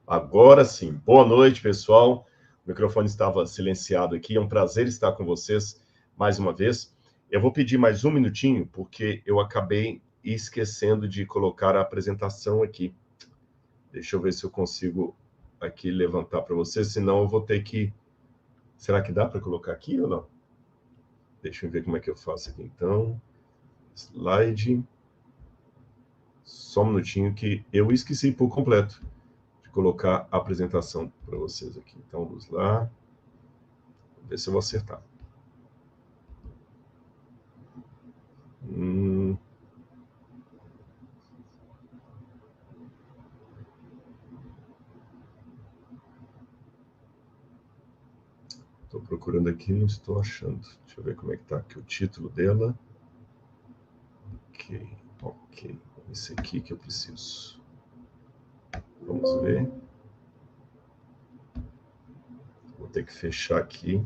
Agora sim. Boa noite, pessoal. O microfone estava silenciado aqui. É um prazer estar com vocês mais uma vez. Eu vou pedir mais um minutinho, porque eu acabei esquecendo de colocar a apresentação aqui. Deixa eu ver se eu consigo aqui levantar para vocês, senão eu vou ter que... Será que dá para colocar aqui ou não? Deixa eu ver como é que eu faço aqui, então. Slide. Só um minutinho que eu esqueci por completo de colocar a apresentação para vocês aqui. Então, vamos lá. Vamos ver se eu vou acertar. Estou procurando aqui, não estou achando. Deixa eu ver como é que está aqui o título dela. Ok. Esse aqui que eu preciso. Vamos ver. Vou ter que fechar aqui.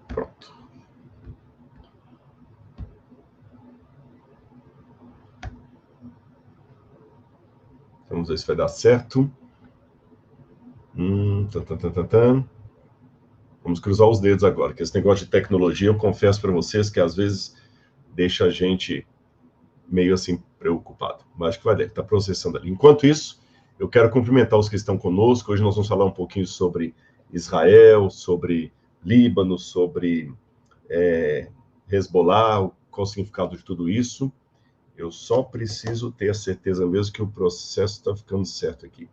Pronto. Vamos ver se vai dar certo. Vamos cruzar os dedos agora, que esse negócio de tecnologia, eu confesso para vocês que às vezes deixa a gente meio assim preocupado. Mas acho que vai dar, está processando ali. Enquanto isso, eu quero cumprimentar os que estão conosco. Hoje nós vamos falar um pouquinho sobre Israel, sobre Líbano, sobre Hezbollah, qual o significado de tudo isso. Eu só preciso ter a certeza mesmo que o processo está ficando certo aqui.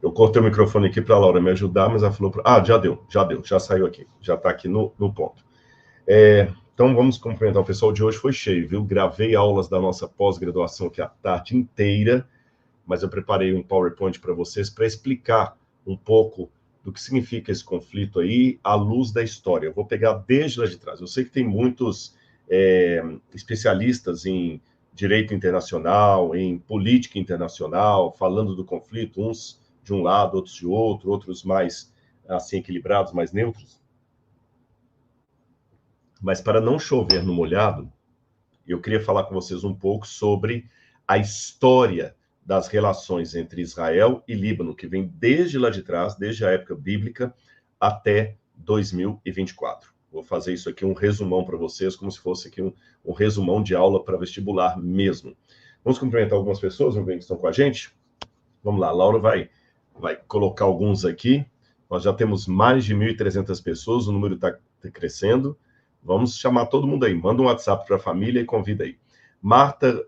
Eu cortei o microfone aqui para a Laura me ajudar, mas ela falou... já saiu aqui, já está aqui no ponto. Então, vamos cumprimentar o pessoal de hoje, foi cheio, viu? Gravei aulas da nossa pós-graduação aqui a tarde inteira, mas eu preparei um PowerPoint para vocês para explicar um pouco do que significa esse conflito aí à luz da história. Eu vou pegar desde lá de trás. Eu sei que tem muitos especialistas em direito internacional, em política internacional, falando do conflito, uns de um lado, outros de outro, outros mais assim equilibrados, mais neutros. Mas para não chover no molhado, eu queria falar com vocês um pouco sobre a história das relações entre Israel e Líbano, que vem desde lá de trás, desde a época bíblica, até 2024. Vou fazer isso aqui, um resumão para vocês, como se fosse aqui um resumão de aula para vestibular mesmo. Vamos cumprimentar algumas pessoas, vamos ver que estão com a gente? Vamos lá, a Laura vai colocar alguns aqui. Nós já temos mais de 1.300 pessoas, o número está crescendo. Vamos chamar todo mundo aí. Manda um WhatsApp para a família e convida aí. Marta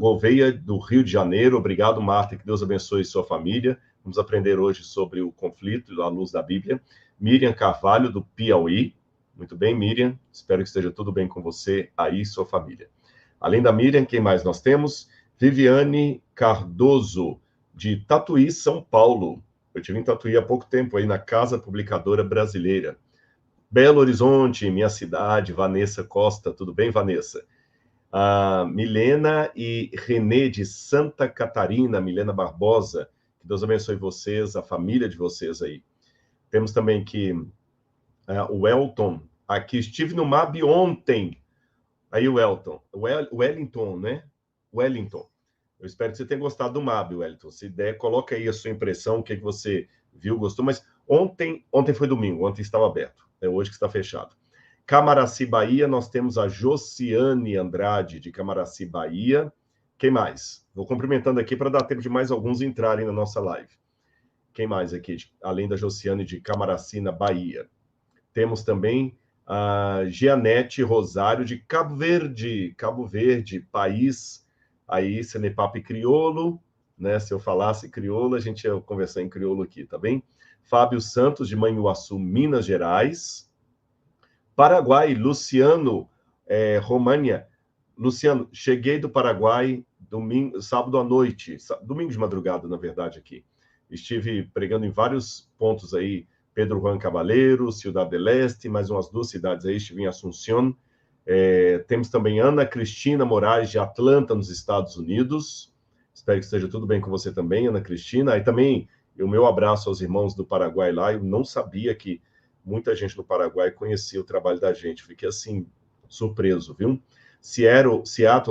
Gouveia, do Rio de Janeiro. Obrigado, Marta. Que Deus abençoe sua família. Vamos aprender hoje sobre o conflito à luz da Bíblia. Miriam Carvalho, do Piauí. Muito bem, Miriam. Espero que esteja tudo bem com você aí e sua família. Além da Miriam, quem mais nós temos? Viviane Cardoso, de Tatuí, São Paulo. Eu estive em Tatuí há pouco tempo, aí na Casa Publicadora Brasileira. Belo Horizonte, minha cidade, Vanessa Costa. Tudo bem, Vanessa? Milena e Renê, de Santa Catarina, Milena Barbosa. Que Deus abençoe vocês, a família de vocês aí. Temos também aqui o Elton. Aqui, estive no MAB ontem. Aí o Elton. Wellington, né? Wellington. Eu espero que você tenha gostado do MAB, Wellington. Se der, coloca aí a sua impressão, o que você viu, gostou. Mas ontem foi domingo, ontem estava aberto. É hoje que está fechado. Camaraci, Bahia, nós temos a Josiane Andrade, de Camaraci, Bahia. Quem mais? Vou cumprimentando aqui para dar tempo de mais alguns entrarem na nossa live. Quem mais aqui? Além da Josiane de Camaraci, na Bahia. Temos também a Gianete Rosário, de Cabo Verde, país aí, Cenepape crioulo, né? Se eu falasse crioulo, a gente ia conversar em crioulo aqui, tá bem? Fábio Santos, de Manhuaçu, Minas Gerais. Paraguai, Luciano România. Luciano, cheguei do Paraguai sábado à noite, domingo de madrugada, na verdade, aqui. Estive pregando em vários pontos aí, Pedro Juan Caballero, Ciudad del Este, mais umas 2 cidades aí, estive em Assunción. Temos também Ana Cristina Moraes, de Atlanta, nos Estados Unidos. Espero que esteja tudo bem com você também, Ana Cristina. Aí também, o meu abraço aos irmãos do Paraguai lá. Eu não sabia que muita gente no Paraguai conhecia o trabalho da gente. Fiquei, assim, surpreso, viu? Seattle,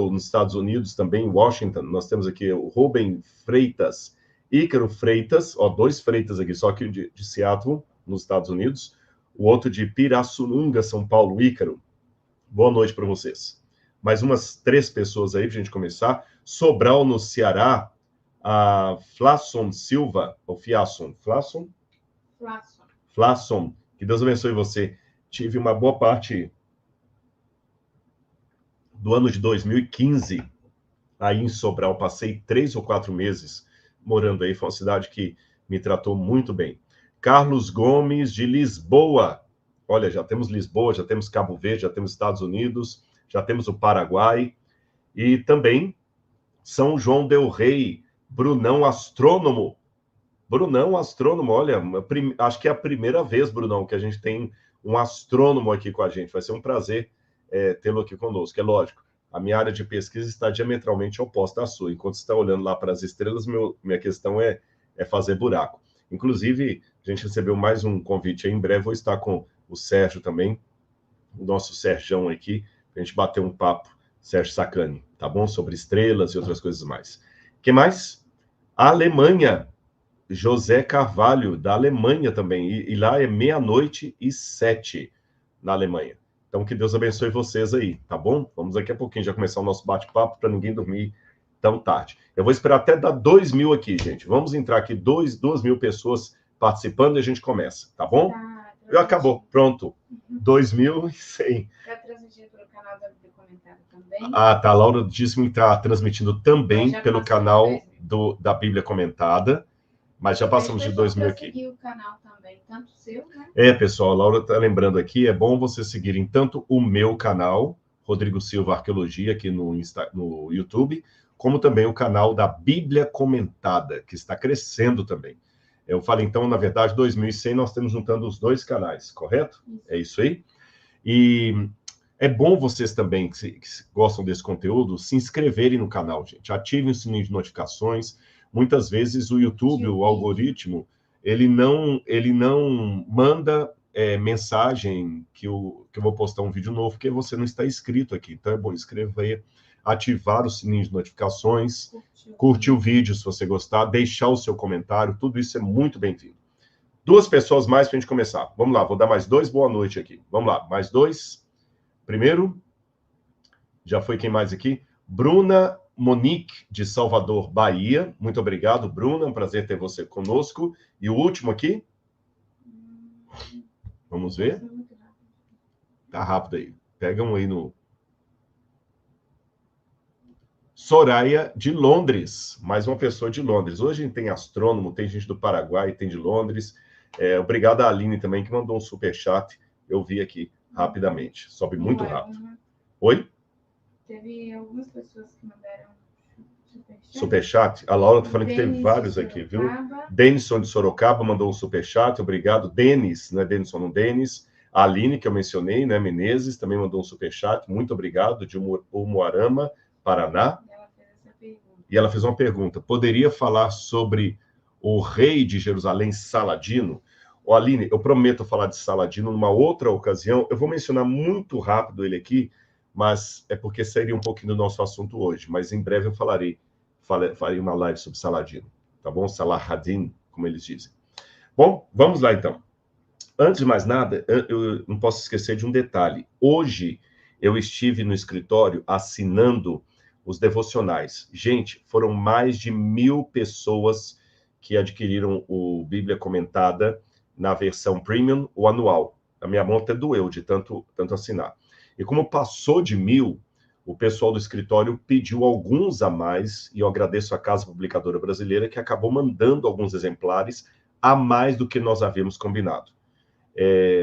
nos Estados Unidos, também, Washington. Nós temos aqui o Rubem Freitas, Ícaro Freitas, ó, 2 Freitas aqui, só que de Seattle, nos Estados Unidos. O outro de Pirassununga, São Paulo, Ícaro. Boa noite para vocês. Mais umas 3 pessoas aí para a gente começar. Sobral, no Ceará, a Flasson Silva, ou Fiasson? Flasson? Flasson. Que Deus abençoe você. Tive uma boa parte do ano de 2015 aí em Sobral. Passei 3 ou 4 meses morando aí. Foi uma cidade que me tratou muito bem. Carlos Gomes, de Lisboa. Olha, já temos Lisboa, já temos Cabo Verde, já temos Estados Unidos, já temos o Paraguai. E também São João del Rei, Brunão Astrônomo. Brunão Astrônomo, olha, acho que é a primeira vez, Brunão, que a gente tem um astrônomo aqui com a gente. Vai ser um prazer tê-lo aqui conosco. É lógico, a minha área de pesquisa está diametralmente oposta à sua. Enquanto você está olhando lá para as estrelas, minha questão é fazer buraco. Inclusive, a gente recebeu mais um convite aí. Em breve vou estar com o Sérgio também, o nosso Serjão aqui, para a gente bater um papo, Sérgio Sacani, tá bom? Sobre estrelas e outras coisas mais. O que mais? A Alemanha, José Carvalho, da Alemanha também, e lá é 00:07 na Alemanha. Então, que Deus abençoe vocês aí, tá bom? Vamos daqui a pouquinho já começar o nosso bate-papo, para ninguém dormir tão tarde. Eu vou esperar até dar 2.000 aqui, gente. Vamos entrar aqui, 2.000 pessoas participando e a gente começa, tá bom? Acabou, pronto. 2.100. Está transmitindo pelo canal da Bíblia Comentada também? Ah, tá. A Laura disse que está transmitindo também pelo canal da Bíblia Comentada, mas já passamos de 2.000 aqui. Seguir o canal também, tanto o seu, né? Pessoal, a Laura está lembrando aqui, é bom vocês seguirem tanto o meu canal, Rodrigo Silva Arqueologia, aqui no YouTube, como também o canal da Bíblia Comentada, que está crescendo também. Eu falei, então, na verdade, 2.100 nós estamos juntando os 2 canais, correto? É isso aí. E é bom vocês também, que gostam desse conteúdo, se inscreverem no canal, gente. Ativem o sininho de notificações. Muitas vezes o YouTube, o algoritmo, ele não manda mensagem que eu vou postar um vídeo novo, porque você não está inscrito aqui. Então é bom inscrever, ativar o sininho de notificações, curtir o vídeo se você gostar, deixar o seu comentário, tudo isso é muito bem-vindo. 2 pessoas mais para a gente começar. Vamos lá, vou dar mais 2, boa noite aqui. Vamos lá, mais 2. Primeiro, já foi quem mais aqui? Bruna Monique, de Salvador, Bahia. Muito obrigado, Bruna, é um prazer ter você conosco. E o último aqui? Vamos ver. Tá rápido aí. Pega um aí no... Soraya, de Londres, mais uma pessoa de Londres. Hoje a gente tem astrônomo, tem gente do Paraguai, tem de Londres. Obrigado a Aline também, que mandou um superchat. Eu vi aqui rapidamente. Sobe muito rápido. Oi? Teve algumas pessoas que mandaram superchat. A Laura tá falando que teve vários aqui, viu? Denison de Sorocaba mandou um superchat. Obrigado. Denis, não é Denison, não, Denis. A Aline, que eu mencionei, né? Menezes, também mandou um superchat. Muito obrigado. De Umuarama, Paraná. E ela fez uma pergunta. Poderia falar sobre o rei de Jerusalém, Saladino? Ô, Aline, eu prometo falar de Saladino numa outra ocasião. Eu vou mencionar muito rápido ele aqui, mas é porque seria um pouquinho do nosso assunto hoje. Mas em breve eu farei uma live sobre Saladino. Tá bom? Salahadin, como eles dizem. Bom, vamos lá então. Antes de mais nada, eu não posso esquecer de um detalhe. Hoje eu estive no escritório assinando os devocionais. Gente, foram mais de 1.000 pessoas que adquiriram o Bíblia Comentada na versão premium ou anual. A minha mão até doeu de tanto assinar. E como passou de 1.000, o pessoal do escritório pediu alguns a mais, e eu agradeço a Casa Publicadora Brasileira, que acabou mandando alguns exemplares a mais do que nós havíamos combinado.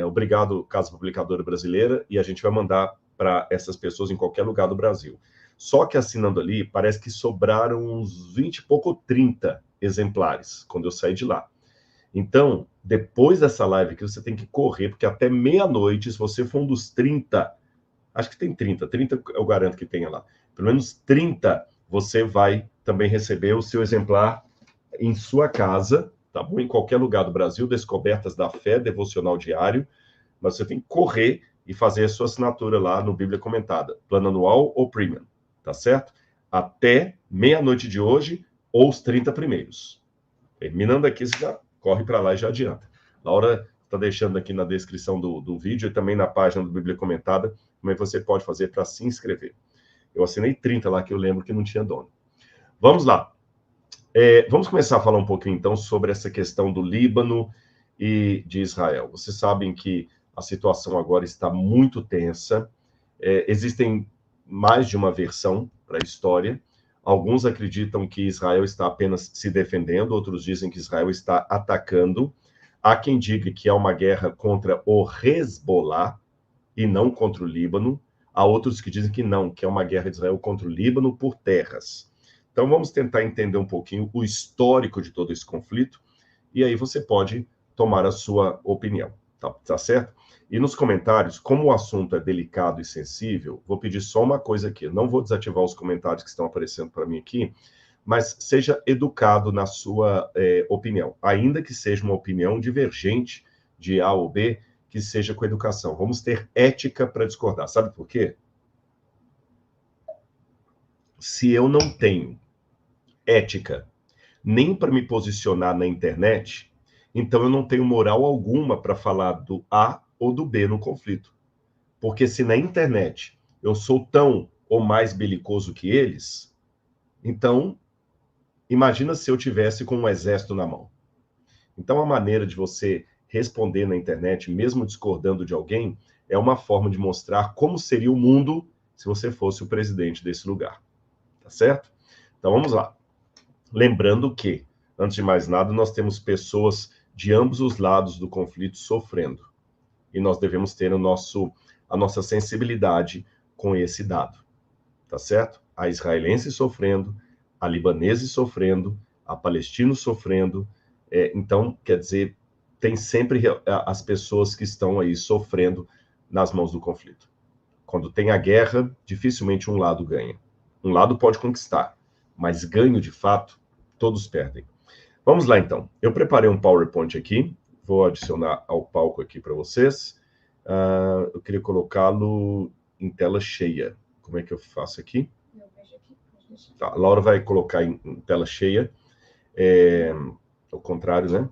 Obrigado, Casa Publicadora Brasileira, e a gente vai mandar para essas pessoas em qualquer lugar do Brasil. Só que assinando ali, parece que sobraram uns 20 e pouco, 30 exemplares, quando eu saí de lá. Então, depois dessa live aqui, você tem que correr, porque até meia-noite, se você for um dos 30 acho que tem 30 eu garanto que tenha lá. Pelo menos 30 você vai também receber o seu exemplar em sua casa, tá bom? Em qualquer lugar do Brasil, Descobertas da Fé, devocional diário, mas você tem que correr e fazer a sua assinatura lá no Bíblia Comentada, plano anual ou premium, tá certo? Até meia-noite de hoje ou os 30 primeiros. Terminando aqui, você já corre para lá e já adianta. Laura está deixando aqui na descrição do vídeo e também na página do Bíblia Comentada como é que você pode fazer para se inscrever. Eu assinei 30 lá, que eu lembro que não tinha dono. Vamos lá. Vamos começar a falar um pouquinho, então, sobre essa questão do Líbano e de Israel. Vocês sabem que a situação agora está muito tensa. Existem mais de uma versão para a história. Alguns acreditam que Israel está apenas se defendendo, outros dizem que Israel está atacando. Há quem diga que é uma guerra contra o Hezbollah e não contra o Líbano. Há outros que dizem que não, que é uma guerra de Israel contra o Líbano por terras. Então vamos tentar entender um pouquinho o histórico de todo esse conflito e aí você pode tomar a sua opinião, tá certo? E nos comentários, como o assunto é delicado e sensível, vou pedir só uma coisa aqui. Não vou desativar os comentários que estão aparecendo para mim aqui, mas seja educado na sua opinião. Ainda que seja uma opinião divergente de A ou B, que seja com educação. Vamos ter ética para discordar. Sabe por quê? Se eu não tenho ética nem para me posicionar na internet, então eu não tenho moral alguma para falar do A ou do B no conflito. Porque se na internet eu sou tão ou mais belicoso que eles, então imagina se eu tivesse com um exército na mão. Então a maneira de você responder na internet, mesmo discordando de alguém, é uma forma de mostrar como seria o mundo se você fosse o presidente desse lugar. Tá certo? Então vamos lá. Lembrando que, antes de mais nada, nós temos pessoas de ambos os lados do conflito sofrendo. E nós devemos ter a nossa sensibilidade com esse dado. Tá certo? A israelense sofrendo, a libanese sofrendo, a palestina sofrendo. Então, quer dizer, tem sempre as pessoas que estão aí sofrendo nas mãos do conflito. Quando tem a guerra, dificilmente um lado ganha. Um lado pode conquistar, mas ganho de fato, todos perdem. Vamos lá, então. Eu preparei um PowerPoint aqui, vou adicionar ao palco aqui para vocês. Eu queria colocá-lo em tela cheia. Como é que eu faço aqui? Eu vejo aqui, pode deixar. Tá, a Laura vai colocar em tela cheia. Ao contrário, né?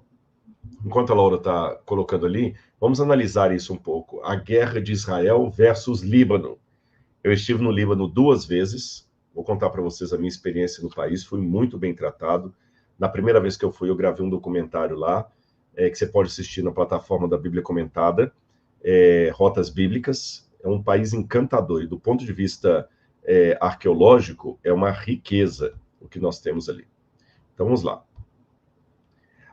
Enquanto a Laura está colocando ali, vamos analisar isso um pouco. A guerra de Israel versus Líbano. Eu estive no Líbano 2 vezes. Vou contar para vocês a minha experiência no país. Fui muito bem tratado. Na primeira vez que eu fui, eu gravei um documentário lá, que você pode assistir na plataforma da Bíblia Comentada, Rotas Bíblicas. É um país encantador. E do ponto de vista arqueológico, é uma riqueza o que nós temos ali. Então, vamos lá.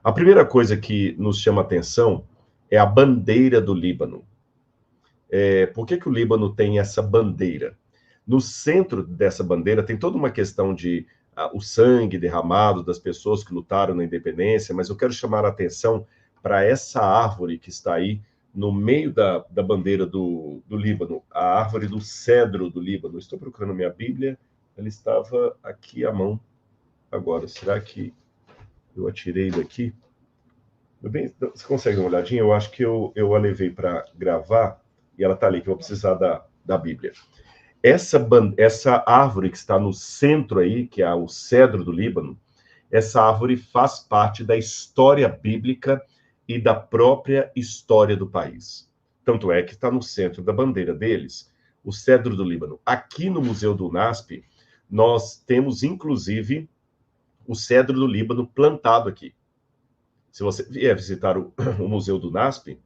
A primeira coisa que nos chama atenção é a bandeira do Líbano. Por que o Líbano tem essa bandeira? No centro dessa bandeira tem toda uma questão de o sangue derramado das pessoas que lutaram na independência, mas eu quero chamar a atenção para essa árvore que está aí no meio da bandeira do Líbano, a árvore do cedro do Líbano. Estou procurando minha Bíblia, ela estava aqui à mão agora. Será que eu atirei daqui? Bem, você consegue dar uma olhadinha? Eu acho que eu a levei para gravar e ela está ali, que eu vou precisar da Bíblia. Essa árvore que está no centro aí, que é o cedro do Líbano, essa árvore faz parte da história bíblica e da própria história do país. Tanto é que está no centro da bandeira deles, o cedro do Líbano. Aqui no Museu do UNASP, nós temos, inclusive, o cedro do Líbano plantado aqui. Se você vier visitar o Museu do UNASP,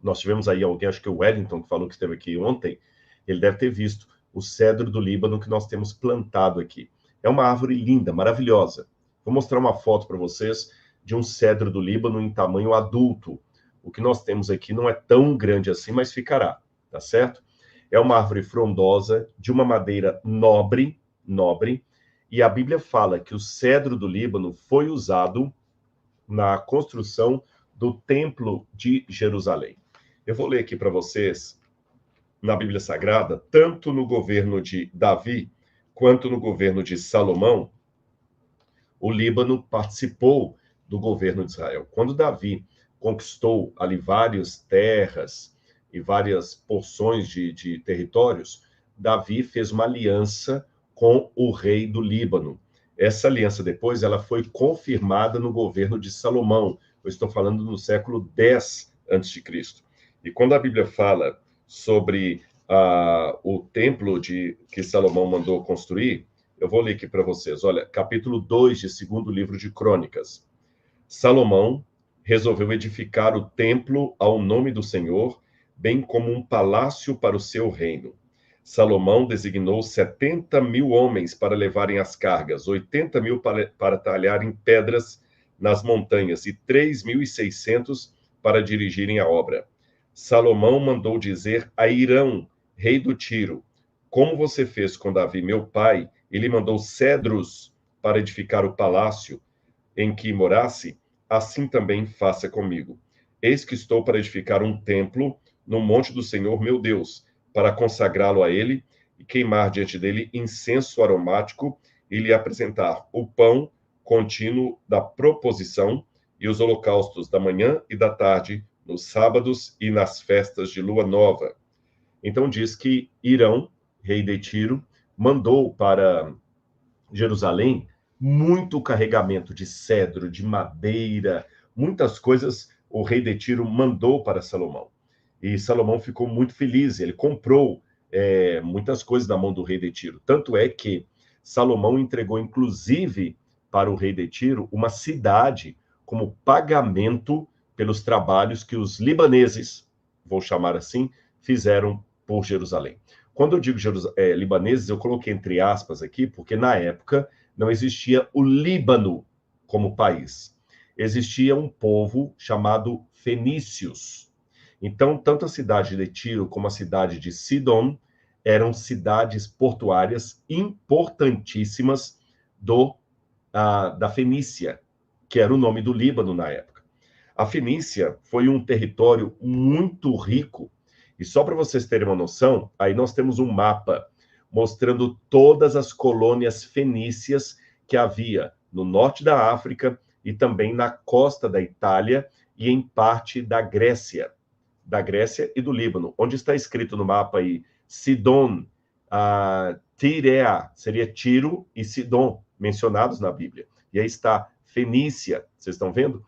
nós tivemos aí alguém, acho que o Wellington, que falou que esteve aqui ontem, ele deve ter visto o cedro do Líbano que nós temos plantado aqui. É uma árvore linda, maravilhosa. Vou mostrar uma foto para vocês de um cedro do Líbano em tamanho adulto. O que nós temos aqui não é tão grande assim, mas ficará, tá certo? É uma árvore frondosa, de uma madeira nobre, e a Bíblia fala que o cedro do Líbano foi usado na construção do Templo de Jerusalém. Eu vou ler aqui para vocês na Bíblia Sagrada, tanto no governo de Davi quanto no governo de Salomão, o Líbano participou do governo de Israel. Quando Davi conquistou ali várias terras e várias porções de territórios, Davi fez uma aliança com o rei do Líbano. Essa aliança depois ela foi confirmada no governo de Salomão. Eu estou falando no século X a.C. E quando a Bíblia fala sobre o templo que Salomão mandou construir, eu vou ler aqui para vocês. Olha, capítulo 2 de 2º livro de Crônicas. Salomão resolveu edificar o templo ao nome do Senhor, bem como um palácio para o seu reino. Salomão designou 70.000 homens para levarem as cargas, 80.000 para talharem pedras nas montanhas e 3.600 para dirigirem a obra. Salomão mandou dizer a Irão, rei do Tiro: como você fez com Davi, meu pai, ele mandou cedros para edificar o palácio em que morasse, assim também faça comigo. Eis que estou para edificar um templo no monte do Senhor, meu Deus, para consagrá-lo a ele e queimar diante dele incenso aromático e lhe apresentar o pão contínuo da proposição e os holocaustos da manhã e da tarde, nos sábados e nas festas de lua nova. Então diz que Irão, rei de Tiro, mandou para Jerusalém muito carregamento de cedro, de madeira, muitas coisas o rei de Tiro mandou para Salomão. E Salomão ficou muito feliz, ele comprou muitas coisas da mão do rei de Tiro. Tanto é que Salomão entregou, inclusive, para o rei de Tiro, uma cidade como pagamento pelos trabalhos que os libaneses, vou chamar assim, fizeram por Jerusalém. Quando eu digo libaneses, eu coloquei entre aspas aqui, porque na época não existia o Líbano como país. Existia um povo chamado fenícios. Então, tanto a cidade de Tiro como a cidade de Sidom eram cidades portuárias importantíssimas da Fenícia, que era o nome do Líbano na época. A Fenícia foi um território muito rico. E só para vocês terem uma noção, aí nós temos um mapa mostrando todas as colônias fenícias que havia no norte da África e também na costa da Itália e em parte da Grécia e do Líbano. Onde está escrito no mapa aí, Sidom, Tirea, seria Tiro e Sidom, mencionados na Bíblia. E aí está Fenícia, vocês estão vendo?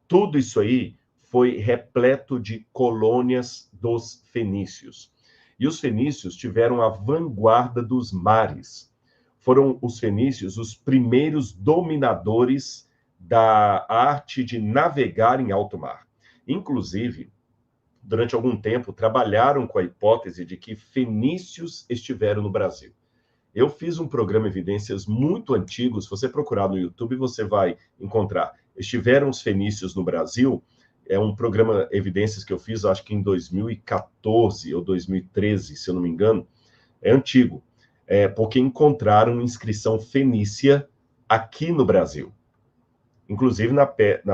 Tudo isso aí foi repleto de colônias dos fenícios. E os fenícios tiveram a vanguarda dos mares. Foram os fenícios os primeiros dominadores da arte de navegar em alto mar. Inclusive, durante algum tempo, trabalharam com a hipótese de que fenícios estiveram no Brasil. Eu fiz um programa Evidências muito antigo, se você procurar no YouTube, você vai encontrar. Estiveram os fenícios no Brasil, é um programa Evidências que eu fiz, acho que em 2014 ou 2013, se eu não me engano, é antigo, porque encontraram inscrição fenícia aqui no Brasil. Inclusive na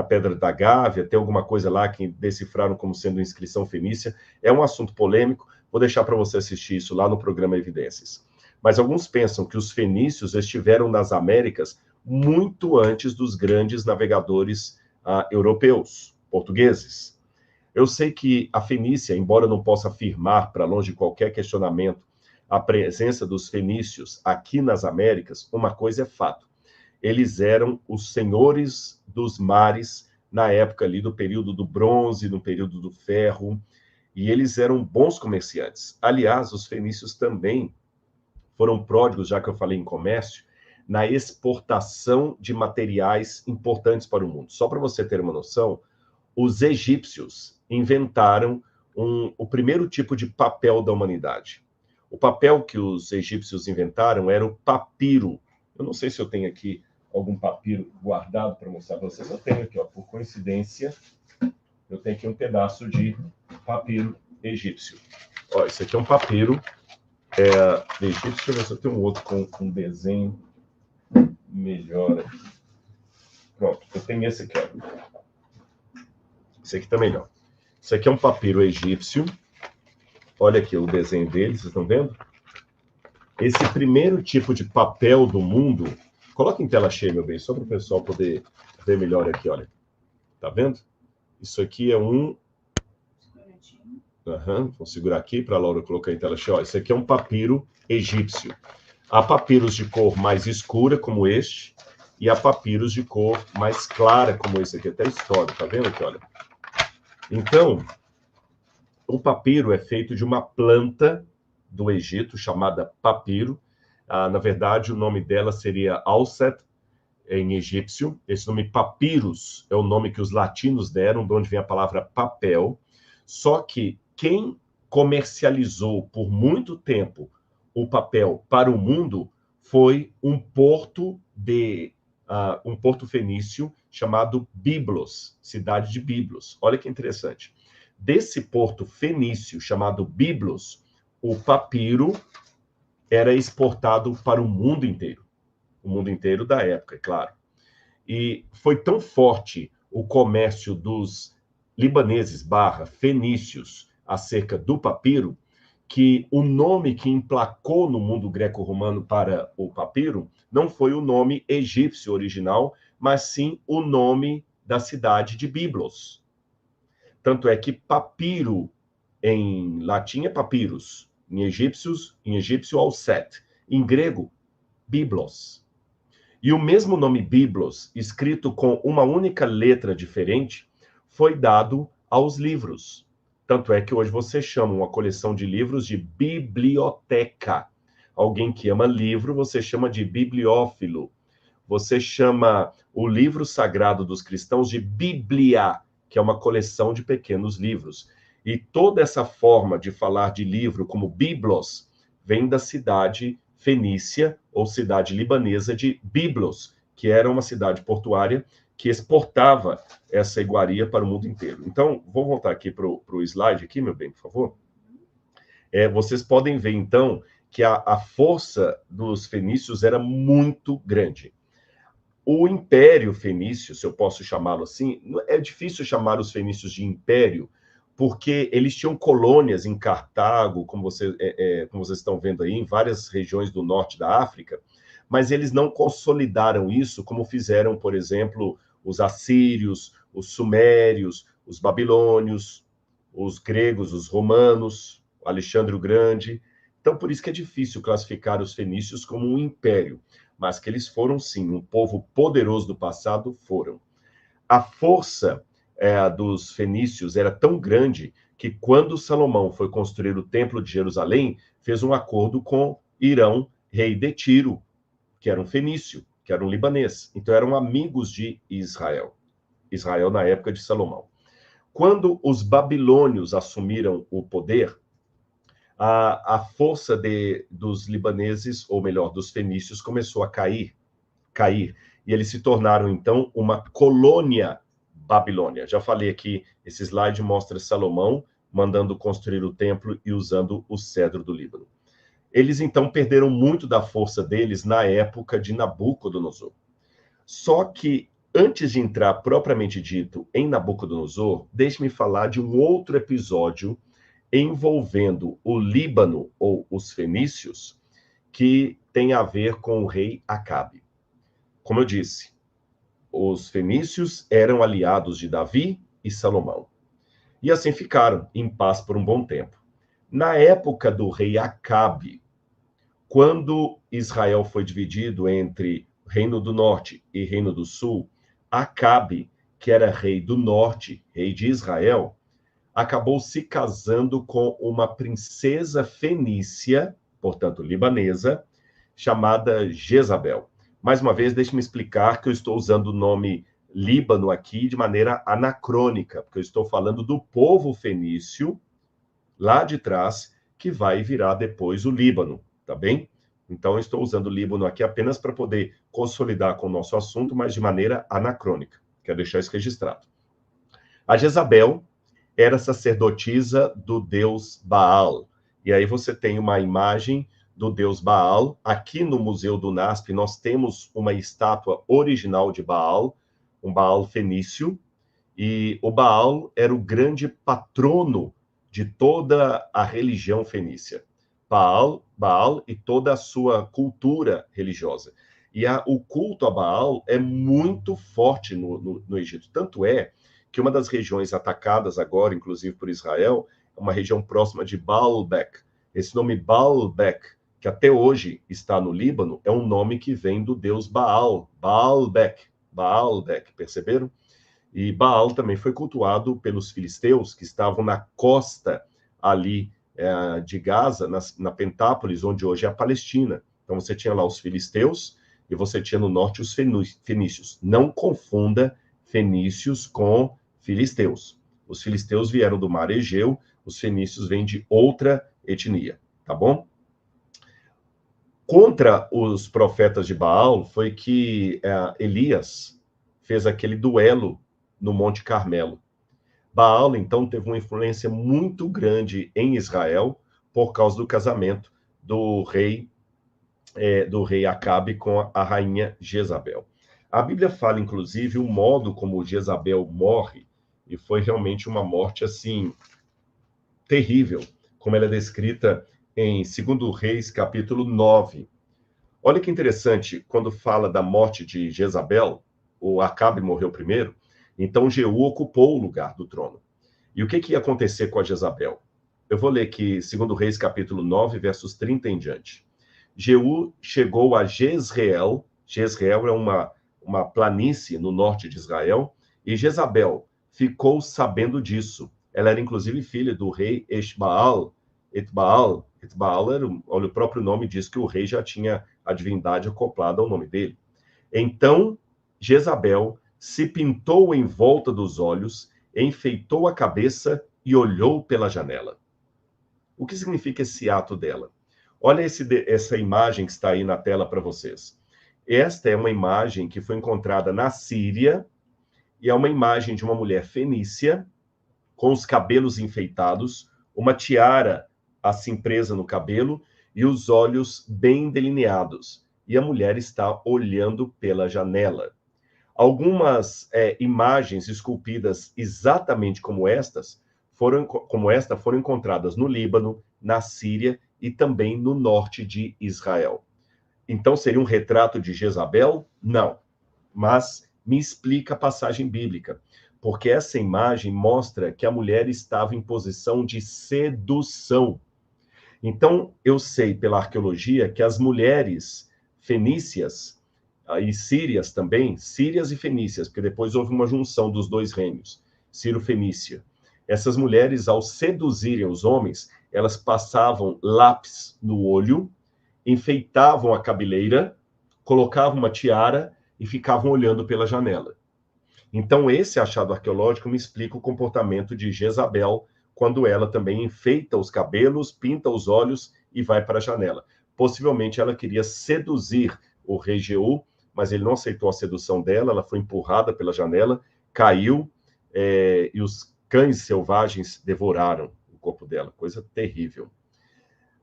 Pedra da Gávea, tem alguma coisa lá que decifraram como sendo inscrição fenícia. É um assunto polêmico, vou deixar para você assistir isso lá no programa Evidências. Mas alguns pensam que os fenícios estiveram nas Américas muito antes dos grandes navegadores europeus, portugueses. Eu sei que a Fenícia, embora eu não possa afirmar, para longe de qualquer questionamento, a presença dos fenícios aqui nas Américas, uma coisa é fato. Eles eram os senhores dos mares na época ali do período do bronze, no período do ferro, e eles eram bons comerciantes. Aliás, os fenícios também foram pródigos, já que eu falei em comércio, na exportação de materiais importantes para o mundo. Só para você ter uma noção, os egípcios inventaram o primeiro tipo de papel da humanidade. O papel que os egípcios inventaram era o papiro. Eu não sei se eu tenho aqui algum papiro guardado para mostrar para vocês. Eu tenho aqui, ó, por coincidência, eu tenho aqui um pedaço de papiro egípcio. Ó, esse aqui é um papiro egípcio. Deixa eu ver se eu tenho um outro com um desenho melhor aqui. Pronto, eu tenho esse aqui, ó. Esse aqui tá melhor. Isso aqui é um papiro egípcio. Olha aqui o desenho dele, vocês estão vendo? Esse primeiro tipo de papel do mundo... Coloca em tela cheia, meu bem, só para o pessoal poder ver melhor aqui, olha. Tá vendo? Isso aqui é um... Vou segurar aqui para a Laura colocar em tela cheia. Ó, isso aqui é um papiro egípcio. Há papiros de cor mais escura, como este, e há papiros de cor mais clara, como esse aqui. Até história, tá vendo aqui, olha? Então, o papiro é feito de uma planta do Egito, chamada papiro. Na verdade, o nome dela seria Alset, em egípcio. Esse nome papyrus é o nome que os latinos deram, de onde vem a palavra papel. Só que quem comercializou por muito tempo o papel para o mundo foi um porto fenício chamado Byblos, cidade de Byblos. Olha que interessante. Desse porto fenício chamado Byblos, o papiro era exportado para o mundo inteiro da época, é claro. E foi tão forte o comércio dos libaneses / fenícios acerca do papiro, que o nome que emplacou no mundo greco-romano para o papiro não foi o nome egípcio original, mas sim o nome da cidade de Byblos. Tanto é que papiro em latim é papyrus, em egípcio Alset, em grego Byblos. E o mesmo nome Byblos, escrito com uma única letra diferente, foi dado aos livros. Tanto é que hoje você chama uma coleção de livros de biblioteca. Alguém que ama livro, você chama de bibliófilo. Você chama o livro sagrado dos cristãos de Bíblia, que é uma coleção de pequenos livros. E toda essa forma de falar de livro como Byblos vem da cidade fenícia ou cidade libanesa de Byblos, que era uma cidade portuária que exportava essa iguaria para o mundo inteiro. Então, vou voltar aqui para o slide, aqui, meu bem, por favor. Vocês podem ver, então, que a força dos fenícios era muito grande. O Império Fenício, se eu posso chamá-lo assim, é difícil chamar os fenícios de império, porque eles tinham colônias em Cartago, como vocês estão vendo aí, em várias regiões do norte da África, mas eles não consolidaram isso como fizeram, por exemplo, os assírios, os sumérios, os babilônios, os gregos, os romanos, Alexandre o Grande. Então, por isso que é difícil classificar os fenícios como um império, mas que eles foram, sim, um povo poderoso do passado, foram. A força dos fenícios era tão grande que quando Salomão foi construir o Templo de Jerusalém, fez um acordo com Irão, rei de Tiro, que era um fenício, que era um libanês. Então eram amigos de Israel na época de Salomão. Quando os babilônios assumiram o poder, a força dos libaneses, ou melhor, dos fenícios, começou a cair, e eles se tornaram, então, uma colônia babilônia. Já falei aqui, esse slide mostra Salomão mandando construir o templo e usando o cedro do Líbano. Eles, então, perderam muito da força deles na época de Nabucodonosor. Só que, antes de entrar propriamente dito em Nabucodonosor, deixe-me falar de um outro episódio envolvendo o Líbano, ou os fenícios, que tem a ver com o rei Acabe. Como eu disse, os fenícios eram aliados de Davi e Salomão. E assim ficaram em paz por um bom tempo. Na época do rei Acabe, quando Israel foi dividido entre Reino do Norte e Reino do Sul, Acabe, que era rei do Norte, rei de Israel, acabou se casando com uma princesa fenícia, portanto libanesa, chamada Jezabel. Mais uma vez, deixe-me explicar que eu estou usando o nome Líbano aqui de maneira anacrônica, porque eu estou falando do povo fenício, lá de trás, que vai virar depois o Líbano, tá bem? Então, eu estou usando o Líbano aqui apenas para poder consolidar com o nosso assunto, mas de maneira anacrônica. Quero deixar isso registrado. A Jezabel era sacerdotisa do deus Baal. E aí você tem uma imagem do deus Baal. Aqui no Museu do NASP, nós temos uma estátua original de Baal, um Baal fenício, e o Baal era o grande patrono de toda a religião fenícia. Baal e toda a sua cultura religiosa. E o culto a Baal é muito forte no Egito. Tanto é que uma das regiões atacadas agora, inclusive por Israel, é uma região próxima de Baalbek. Esse nome Baalbek, que até hoje está no Líbano, é um nome que vem do deus Baal, Baalbek, perceberam? E Baal também foi cultuado pelos filisteus, que estavam na costa ali de Gaza, na Pentápolis, onde hoje é a Palestina. Então você tinha lá os filisteus e você tinha no norte os fenícios. Não confunda fenícios com filisteus. Os filisteus vieram do mar Egeu, os fenícios vêm de outra etnia, tá bom? Contra os profetas de Baal foi que Elias fez aquele duelo no Monte Carmelo. Baal, então, teve uma influência muito grande em Israel por causa do casamento do rei Acabe com a rainha Jezabel. A Bíblia fala, inclusive, o modo como Jezabel morre, e foi realmente uma morte, assim, terrível, como ela é descrita em 2 Reis, capítulo 9. Olha que interessante, quando fala da morte de Jezabel, o Acabe morreu primeiro, então Jeú ocupou o lugar do trono. E o que ia acontecer com a Jezabel? Eu vou ler aqui 2 Reis, capítulo 9, versos 30 em diante. Jeú chegou a Jezreel. Jezreel é uma planície no norte de Israel, e Jezabel ficou sabendo disso. Ela era, inclusive, filha do rei Etbaal. Etbaal era, olha, o próprio nome diz que o rei já tinha a divindade acoplada ao nome dele. Então, Jezabel se pintou em volta dos olhos, enfeitou a cabeça e olhou pela janela. O que significa esse ato dela? Olha essa imagem que está aí na tela para vocês. Esta é uma imagem que foi encontrada na Síria, e é uma imagem de uma mulher fenícia, com os cabelos enfeitados, uma tiara assim presa no cabelo, e os olhos bem delineados. E a mulher está olhando pela janela. Algumas imagens esculpidas exatamente como esta foram encontradas no Líbano, na Síria e também no norte de Israel. Então, seria um retrato de Jezabel? Não. Mas me explica a passagem bíblica, porque essa imagem mostra que a mulher estava em posição de sedução. Então, eu sei pela arqueologia que as mulheres fenícias e sírias também, sírias e fenícias, porque depois houve uma junção dos dois reinos, Sírio-Fenícia. Essas mulheres, ao seduzirem os homens, elas passavam lápis no olho, enfeitavam a cabeleira, colocavam uma tiara e ficavam olhando pela janela. Então, esse achado arqueológico me explica o comportamento de Jezabel, quando ela também enfeita os cabelos, pinta os olhos e vai para a janela. Possivelmente ela queria seduzir o rei Jeú, mas ele não aceitou a sedução dela, ela foi empurrada pela janela, caiu, e os cães selvagens devoraram o corpo dela, coisa terrível.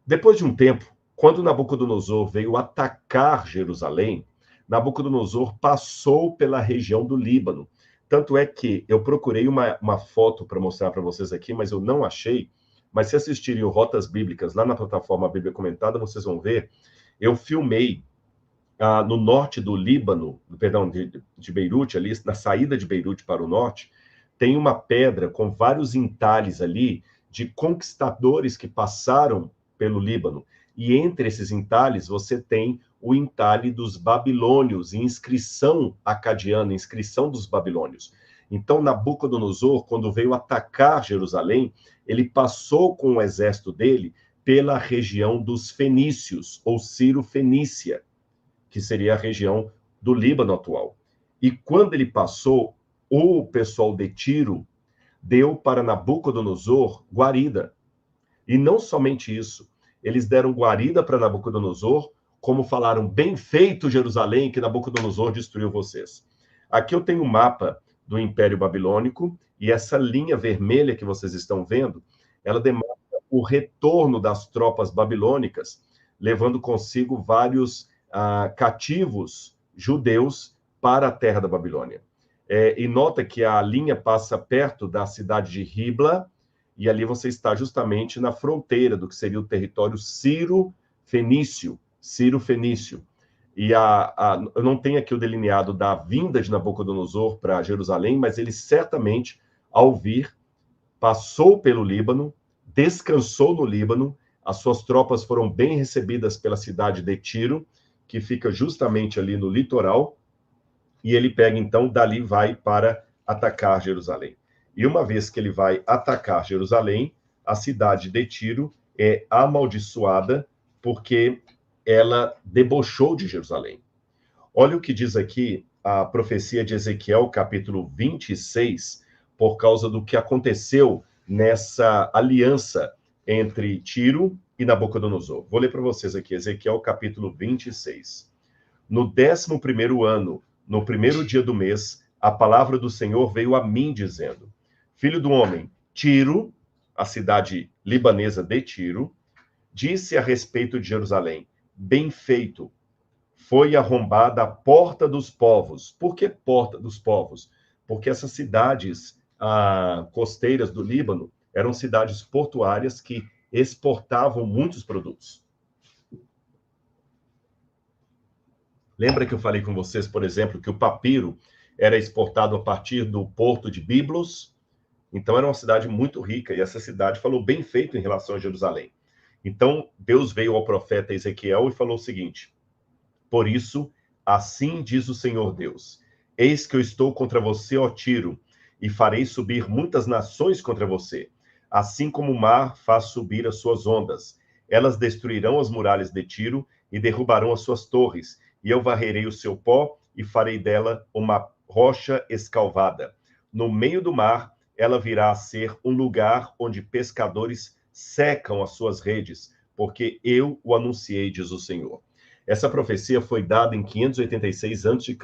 Depois de um tempo, quando Nabucodonosor veio atacar Jerusalém, Nabucodonosor passou pela região do Líbano. Tanto é que eu procurei uma foto para mostrar para vocês aqui, mas eu não achei. Mas se assistirem o Rotas Bíblicas lá na plataforma Bíblia Comentada, vocês vão ver. Eu filmei no norte do Líbano, perdão, de Beirute, ali na saída de Beirute para o norte, tem uma pedra com vários entalhes ali de conquistadores que passaram pelo Líbano. E entre esses entalhes você tem o entalhe dos babilônios, inscrição acadiana, inscrição dos babilônios. Então, Nabucodonosor, quando veio atacar Jerusalém, ele passou com o exército dele pela região dos fenícios, ou Ciro-Fenícia, que seria a região do Líbano atual. E quando ele passou, o pessoal de Tiro deu para Nabucodonosor guarida. E não somente isso, eles deram guarida para Nabucodonosor, como falaram, bem feito, Jerusalém, que Nabucodonosor destruiu vocês. Aqui eu tenho um mapa do Império Babilônico, e essa linha vermelha que vocês estão vendo, ela demonstra o retorno das tropas babilônicas, levando consigo vários cativos judeus para a terra da Babilônia. E nota que a linha passa perto da cidade de Ribla, e ali você está justamente na fronteira do que seria o território Ciro-Fenício. Ciro-Fenício. E eu não tenho aqui o delineado da vinda de Nabucodonosor para Jerusalém, mas ele certamente, ao vir, passou pelo Líbano, descansou no Líbano, as suas tropas foram bem recebidas pela cidade de Tiro, que fica justamente ali no litoral, e ele pega, então, dali vai para atacar Jerusalém. E uma vez que ele vai atacar Jerusalém, a cidade de Tiro é amaldiçoada porque ela debochou de Jerusalém. Olha o que diz aqui a profecia de Ezequiel, capítulo 26, por causa do que aconteceu nessa aliança entre Tiro e Nabucodonosor. Vou ler para vocês aqui, Ezequiel, capítulo 26. No 11º ano, no primeiro dia do mês, a palavra do Senhor veio a mim, dizendo: Filho do homem, Tiro, a cidade libanesa de Tiro, disse a respeito de Jerusalém: bem feito, foi arrombada a porta dos povos. Por que porta dos povos? Porque essas cidades costeiras do Líbano eram cidades portuárias que exportavam muitos produtos. Lembra que eu falei com vocês, por exemplo, que o papiro era exportado a partir do porto de Biblos? Então era uma cidade muito rica, e essa cidade falou bem feito em relação a Jerusalém. Então Deus veio ao profeta Ezequiel e falou o seguinte: por isso, assim diz o Senhor Deus: eis que eu estou contra você, ó Tiro, e farei subir muitas nações contra você, assim como o mar faz subir as suas ondas. Elas destruirão as muralhas de Tiro e derrubarão as suas torres, e eu varrerei o seu pó e farei dela uma rocha escalvada. No meio do mar, ela virá a ser um lugar onde pescadores secam as suas redes, porque eu o anunciei, diz o Senhor. Essa profecia foi dada em 586 a.C.,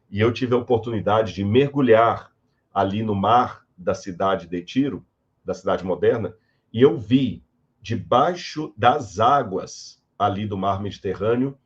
e eu tive a oportunidade de mergulhar ali no mar da cidade de Tiro, da cidade moderna, e eu vi, debaixo das águas ali do mar Mediterrâneo,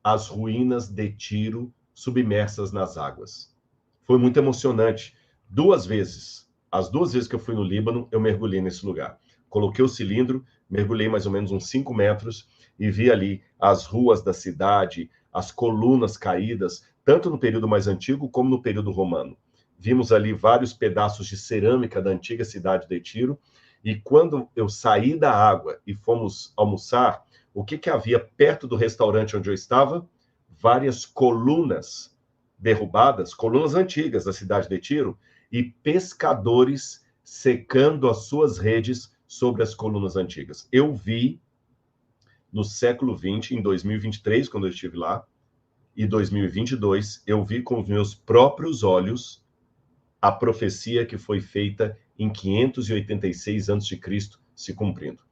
as ruínas de Tiro submersas nas águas. Foi muito emocionante. 2 vezes, as 2 vezes que eu fui no Líbano, eu mergulhei nesse lugar. Coloquei o cilindro, mergulhei mais ou menos uns 5 metros e vi ali as ruas da cidade, as colunas caídas, tanto no período mais antigo como no período romano. Vimos ali vários pedaços de cerâmica da antiga cidade de Tiro, e quando eu saí da água e fomos almoçar, o que havia perto do restaurante onde eu estava? Várias colunas derrubadas, colunas antigas da cidade de Tiro, e pescadores secando as suas redes sobre as colunas antigas. Eu vi no século XX, em 2023, quando eu estive lá, e 2022, eu vi com os meus próprios olhos a profecia que foi feita em 586 a.C. se cumprindo.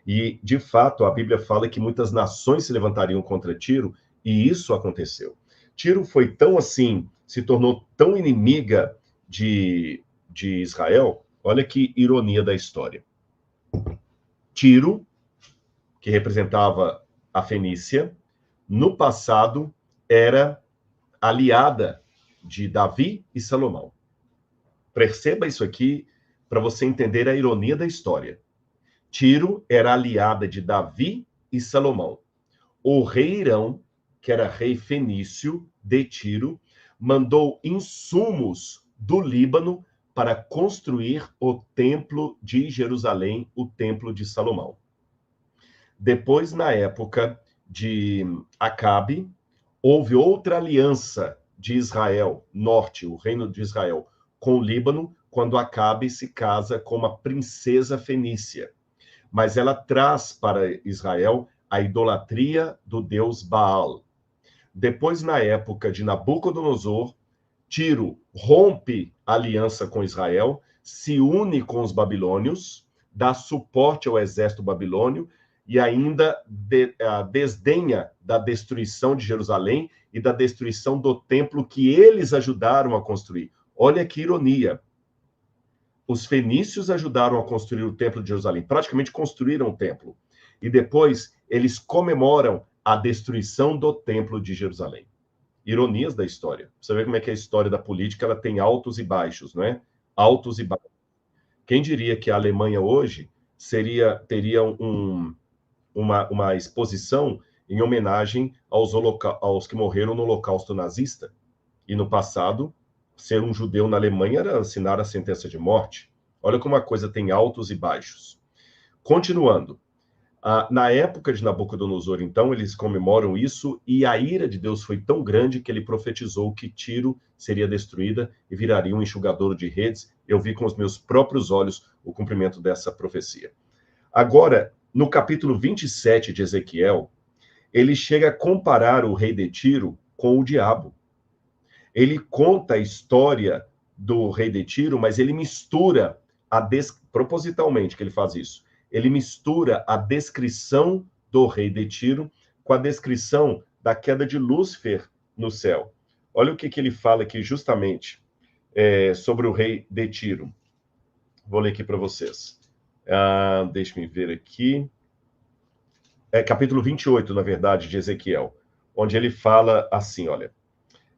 E, de fato, a Bíblia fala que muitas nações se levantariam contra Tiro, e isso aconteceu. Tiro foi tão assim, se tornou tão inimiga de Israel, olha que ironia da história. Tiro, que representava a Fenícia, no passado era aliada de Davi e Salomão. Perceba isso aqui para você entender a ironia da história. Tiro era aliada de Davi e Salomão. O rei Irão, que era rei fenício de Tiro, mandou insumos do Líbano para construir o templo de Jerusalém, o templo de Salomão. Depois, na época de Acabe, houve outra aliança de Israel, norte, o reino de Israel, com o Líbano, quando Acabe se casa com uma princesa fenícia. Mas ela traz para Israel a idolatria do deus Baal. Depois, na época de Nabucodonosor, Tiro rompe a aliança com Israel, se une com os babilônios, dá suporte ao exército babilônio e ainda desdenha da destruição de Jerusalém e da destruição do templo que eles ajudaram a construir. Olha que ironia. Os fenícios ajudaram a construir o templo de Jerusalém, praticamente construíram o templo. E depois eles comemoram a destruição do templo de Jerusalém. Ironias da história. Você vê como é que a história da política ela tem altos e baixos, não é? Altos e baixos. Quem diria que a Alemanha hoje teria uma exposição em homenagem aos que morreram no Holocausto nazista? E no passado, ser um judeu na Alemanha era assinar a sentença de morte. Olha como a coisa tem altos e baixos. Continuando. Na época de Nabucodonosor, então, eles comemoram isso, e a ira de Deus foi tão grande que ele profetizou que Tiro seria destruída e viraria um enxugadouro de redes. Eu vi com os meus próprios olhos o cumprimento dessa profecia. Agora, no capítulo 27 de Ezequiel, ele chega a comparar o rei de Tiro com o diabo. Ele conta a história do rei de Tiro, mas ele mistura, propositalmente que ele faz isso, ele mistura a descrição do rei de Tiro com a descrição da queda de Lúcifer no céu. Olha o que ele fala aqui justamente sobre o rei de Tiro. Vou ler aqui para vocês. Deixa-me ver aqui. Capítulo 28, na verdade, de Ezequiel, onde ele fala assim, olha.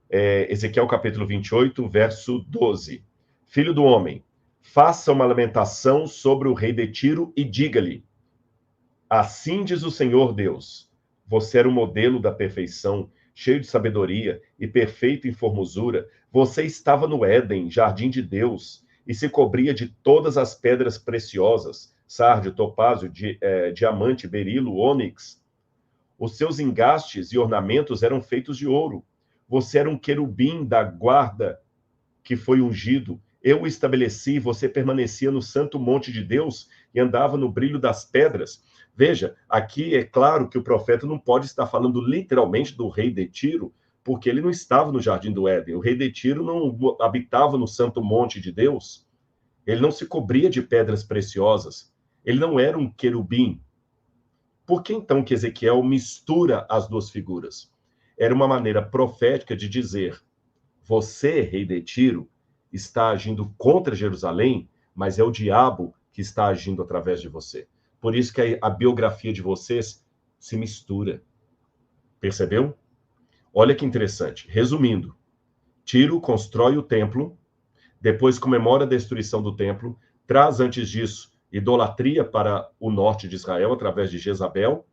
Ezequiel capítulo 28, verso 12. Filho do homem, faça uma lamentação sobre o rei de Tiro e diga-lhe: assim diz o Senhor Deus, você era o modelo da perfeição, cheio de sabedoria e perfeito em formosura. Você estava no Éden, jardim de Deus, e se cobria de todas as pedras preciosas, sárdio, topázio, diamante, berilo, ônix. Os seus engastes e ornamentos eram feitos de ouro. Você era um querubim da guarda que foi ungido. Eu o estabeleci, você permanecia no santo monte de Deus e andava no brilho das pedras. Veja, aqui é claro que o profeta não pode estar falando literalmente do rei de Tiro, porque ele não estava no jardim do Éden. O rei de Tiro não habitava no santo monte de Deus. Ele não se cobria de pedras preciosas. Ele não era um querubim. Por que então que Ezequiel mistura as duas figuras? Era uma maneira profética de dizer: você, rei de Tiro, está agindo contra Jerusalém, mas é o diabo que está agindo através de você. Por isso que a biografia de vocês se mistura. Percebeu? Olha que interessante. Resumindo, Tiro constrói o templo, depois comemora a destruição do templo, traz antes disso idolatria para o norte de Israel através de Jezabel,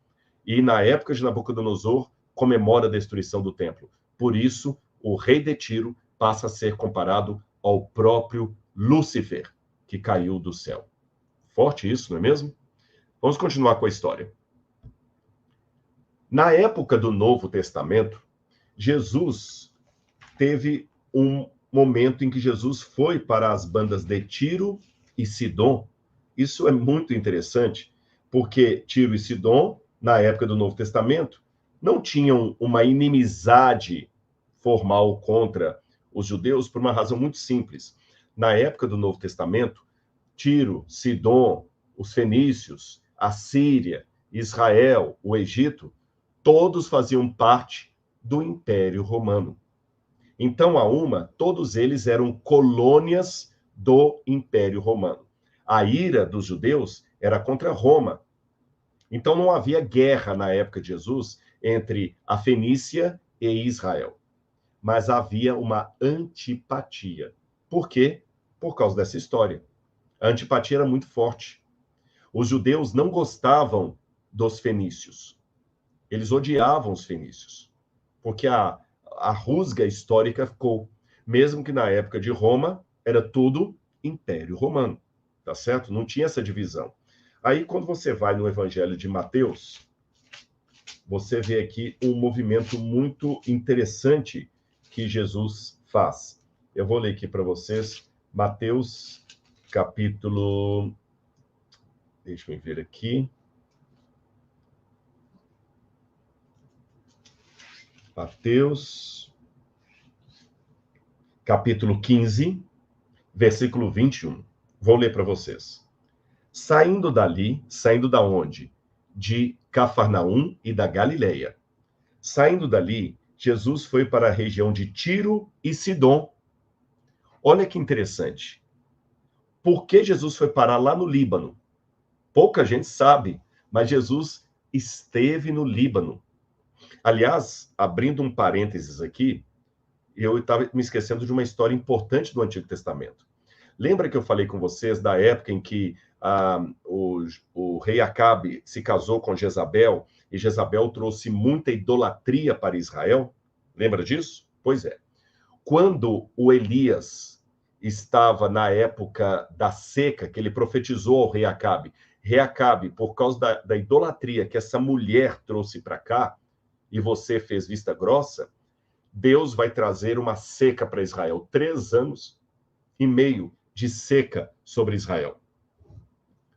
e na época de Nabucodonosor comemora a destruição do templo. Por isso, o rei de Tiro passa a ser comparado ao próprio Lúcifer, que caiu do céu. Forte isso, não é mesmo? Vamos continuar com a história. Na época do Novo Testamento, Jesus teve um momento em que Jesus foi para as bandas de Tiro e Sidom. Isso é muito interessante, porque Tiro e Sidom, na época do Novo Testamento, não tinham uma inimizade formal contra os judeus por uma razão muito simples. Na época do Novo Testamento, Tiro, Sidom, os fenícios, a Síria, Israel, o Egito, todos faziam parte do Império Romano. Então, todos eles eram colônias do Império Romano. A ira dos judeus era contra Roma. Então, não havia guerra na época de Jesus entre a Fenícia e Israel. Mas havia uma antipatia. Por quê? Por causa dessa história. A antipatia era muito forte. Os judeus não gostavam dos fenícios. Eles odiavam os fenícios. Porque a rusga histórica ficou. Mesmo que na época de Roma, era tudo Império Romano. Tá certo? Não tinha essa divisão. Aí, quando você vai no Evangelho de Mateus, você vê aqui um movimento muito interessante que Jesus faz. Eu vou ler aqui para vocês, Mateus, capítulo... Deixa eu ver aqui. Mateus, capítulo 15, versículo 21. Vou ler para vocês. Saindo da onde? De Cafarnaum e da Galileia. Saindo dali, Jesus foi para a região de Tiro e Sidom. Olha que interessante. Por que Jesus foi parar lá no Líbano? Pouca gente sabe, mas Jesus esteve no Líbano. Aliás, abrindo um parênteses aqui, eu estava me esquecendo de uma história importante do Antigo Testamento. Lembra que eu falei com vocês da época em que o rei Acabe se casou com Jezabel e Jezabel trouxe muita idolatria para Israel? Lembra disso? Pois é. Quando o Elias estava na época da seca, que ele profetizou ao rei Acabe, por causa da idolatria que essa mulher trouxe para cá, e você fez vista grossa, Deus vai trazer uma seca para Israel. 3 anos e meio de seca sobre Israel.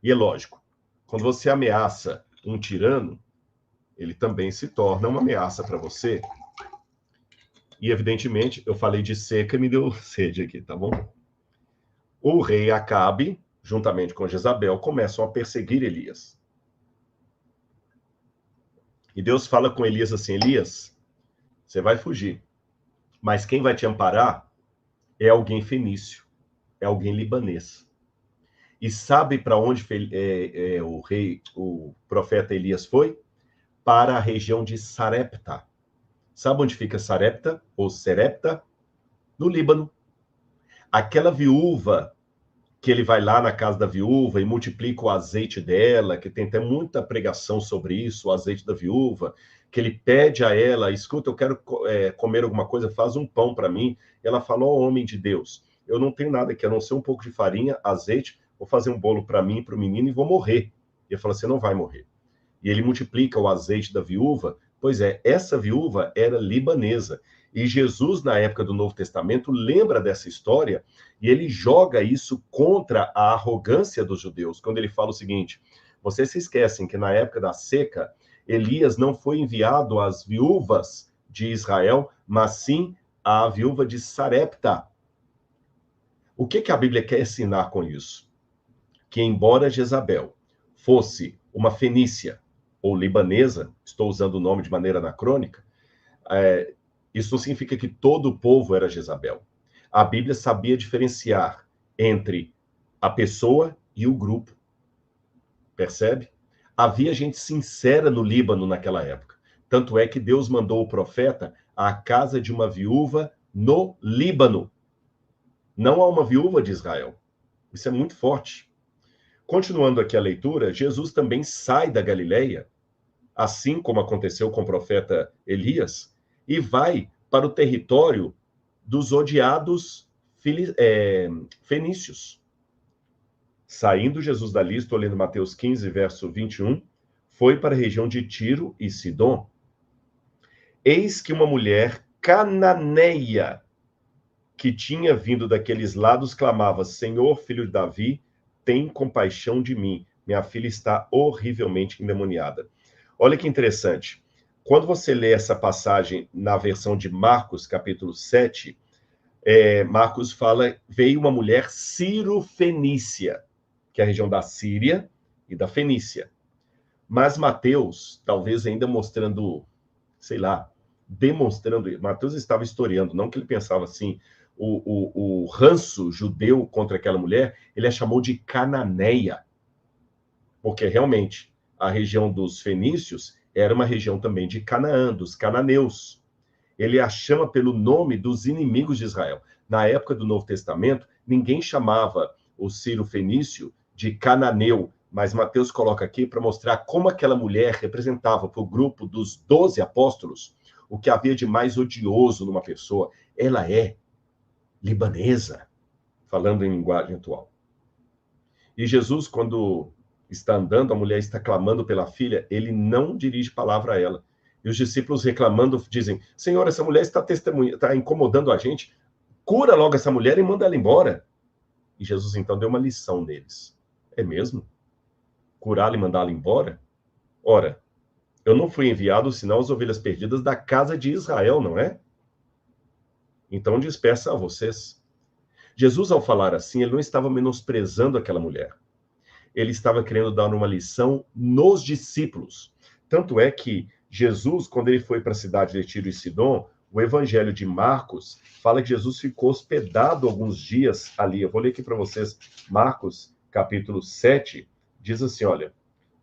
E é lógico, quando você ameaça um tirano, ele também se torna uma ameaça para você. E, evidentemente, eu falei de seca e me deu sede aqui, tá bom? O rei Acabe, juntamente com Jezabel, começam a perseguir Elias. E Deus fala com Elias assim: Elias, você vai fugir, mas quem vai te amparar é alguém fenício, é alguém libanês. E sabe para onde o profeta Elias foi? Para a região de Sarepta. Sabe onde fica Sarepta, ou Serepta? No Líbano. Aquela viúva, que ele vai lá na casa da viúva e multiplica o azeite dela, que tem até muita pregação sobre isso, o azeite da viúva, que ele pede a ela: escuta, eu quero comer alguma coisa, faz um pão para mim. Ela fala: ó, homem de Deus, eu não tenho nada aqui, a não ser um pouco de farinha, azeite, vou fazer um bolo para mim, para o menino, e vou morrer. E ele fala: você não vai morrer. E ele multiplica o azeite da viúva. Pois é, essa viúva era libanesa. E Jesus, na época do Novo Testamento, lembra dessa história e ele joga isso contra a arrogância dos judeus, quando ele fala o seguinte: vocês se esquecem que na época da seca, Elias não foi enviado às viúvas de Israel, mas sim à viúva de Sarepta. O que a Bíblia quer ensinar com isso? Que embora Jezabel fosse uma fenícia ou libanesa, estou usando o nome de maneira anacrônica, isso não significa que todo o povo era Jezabel. A Bíblia sabia diferenciar entre a pessoa e o grupo. Percebe? Havia gente sincera no Líbano naquela época. Tanto é que Deus mandou o profeta à casa de uma viúva no Líbano. Não a uma viúva de Israel. Isso é muito forte. Continuando aqui a leitura, Jesus também sai da Galileia, assim como aconteceu com o profeta Elias, e vai para o território dos odiados fenícios. Saindo Jesus dali, estou lendo Mateus 15, verso 21, foi para a região de Tiro e Sidom. Eis que uma mulher cananeia, que tinha vindo daqueles lados, clamava: Senhor, filho de Davi, tem compaixão de mim. Minha filha está horrivelmente endemoniada. Olha que interessante. Quando você lê essa passagem na versão de Marcos, capítulo 7, Marcos fala: veio uma mulher ciro-fenícia, que é a região da Síria e da Fenícia. Mas Mateus, talvez ainda mostrando, sei lá, demonstrando, Mateus estava historiando, não que ele pensava assim, o ranço judeu contra aquela mulher, ele a chamou de cananeia, porque realmente a região dos fenícios era uma região também de Canaã, dos cananeus. Ele a chama pelo nome dos inimigos de Israel. Na época do Novo Testamento, ninguém chamava o Ciro Fenício de cananeu, mas Mateus coloca aqui para mostrar como aquela mulher representava para o grupo dos 12 apóstolos o que havia de mais odioso numa pessoa. Ela é libanesa, falando em linguagem atual. E Jesus, quando está andando, a mulher está clamando pela filha, ele não dirige palavra a ela. E os discípulos reclamando dizem: Senhor, essa mulher está incomodando a gente, cura logo essa mulher e manda ela embora. E Jesus então deu uma lição neles. É mesmo? Curá-la e mandá-la embora? Ora, eu não fui enviado senão as ovelhas perdidas da casa de Israel, não é? Então dispersa a vocês. Jesus, ao falar assim, ele não estava menosprezando aquela mulher. Ele estava querendo dar uma lição nos discípulos. Tanto é que Jesus, quando ele foi para a cidade de Tiro e Sidom, o Evangelho de Marcos fala que Jesus ficou hospedado alguns dias ali. Eu vou ler aqui para vocês, Marcos, capítulo 7, diz assim, olha,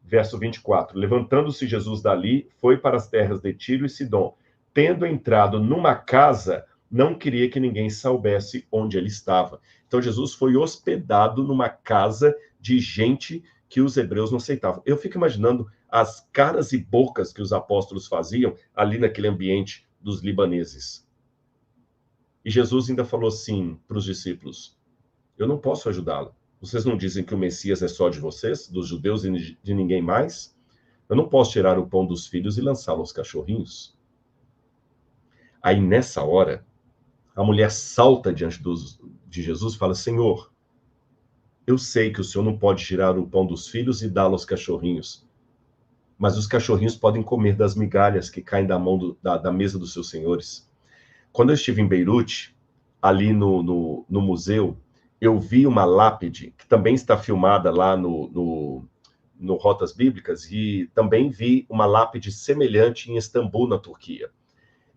verso 24. Levantando-se Jesus dali, foi para as terras de Tiro e Sidom. Tendo entrado numa casa, não queria que ninguém soubesse onde ele estava. Então Jesus foi hospedado numa casa de gente que os hebreus não aceitavam. Eu fico imaginando as caras e bocas que os apóstolos faziam ali naquele ambiente dos libaneses. E Jesus ainda falou assim para os discípulos: eu não posso ajudá-lo. Vocês não dizem que o Messias é só de vocês, dos judeus e de ninguém mais? Eu não posso tirar o pão dos filhos e lançá-lo aos cachorrinhos. Aí, nessa hora, a mulher salta diante de Jesus e fala: Senhor, eu sei que o Senhor não pode tirar o pão dos filhos e dá-lo aos cachorrinhos, mas os cachorrinhos podem comer das migalhas que caem da mão da mesa dos seus senhores. Quando eu estive em Beirute, ali no museu, eu vi uma lápide, que também está filmada lá no Rotas Bíblicas, e também vi uma lápide semelhante em Istambul, na Turquia.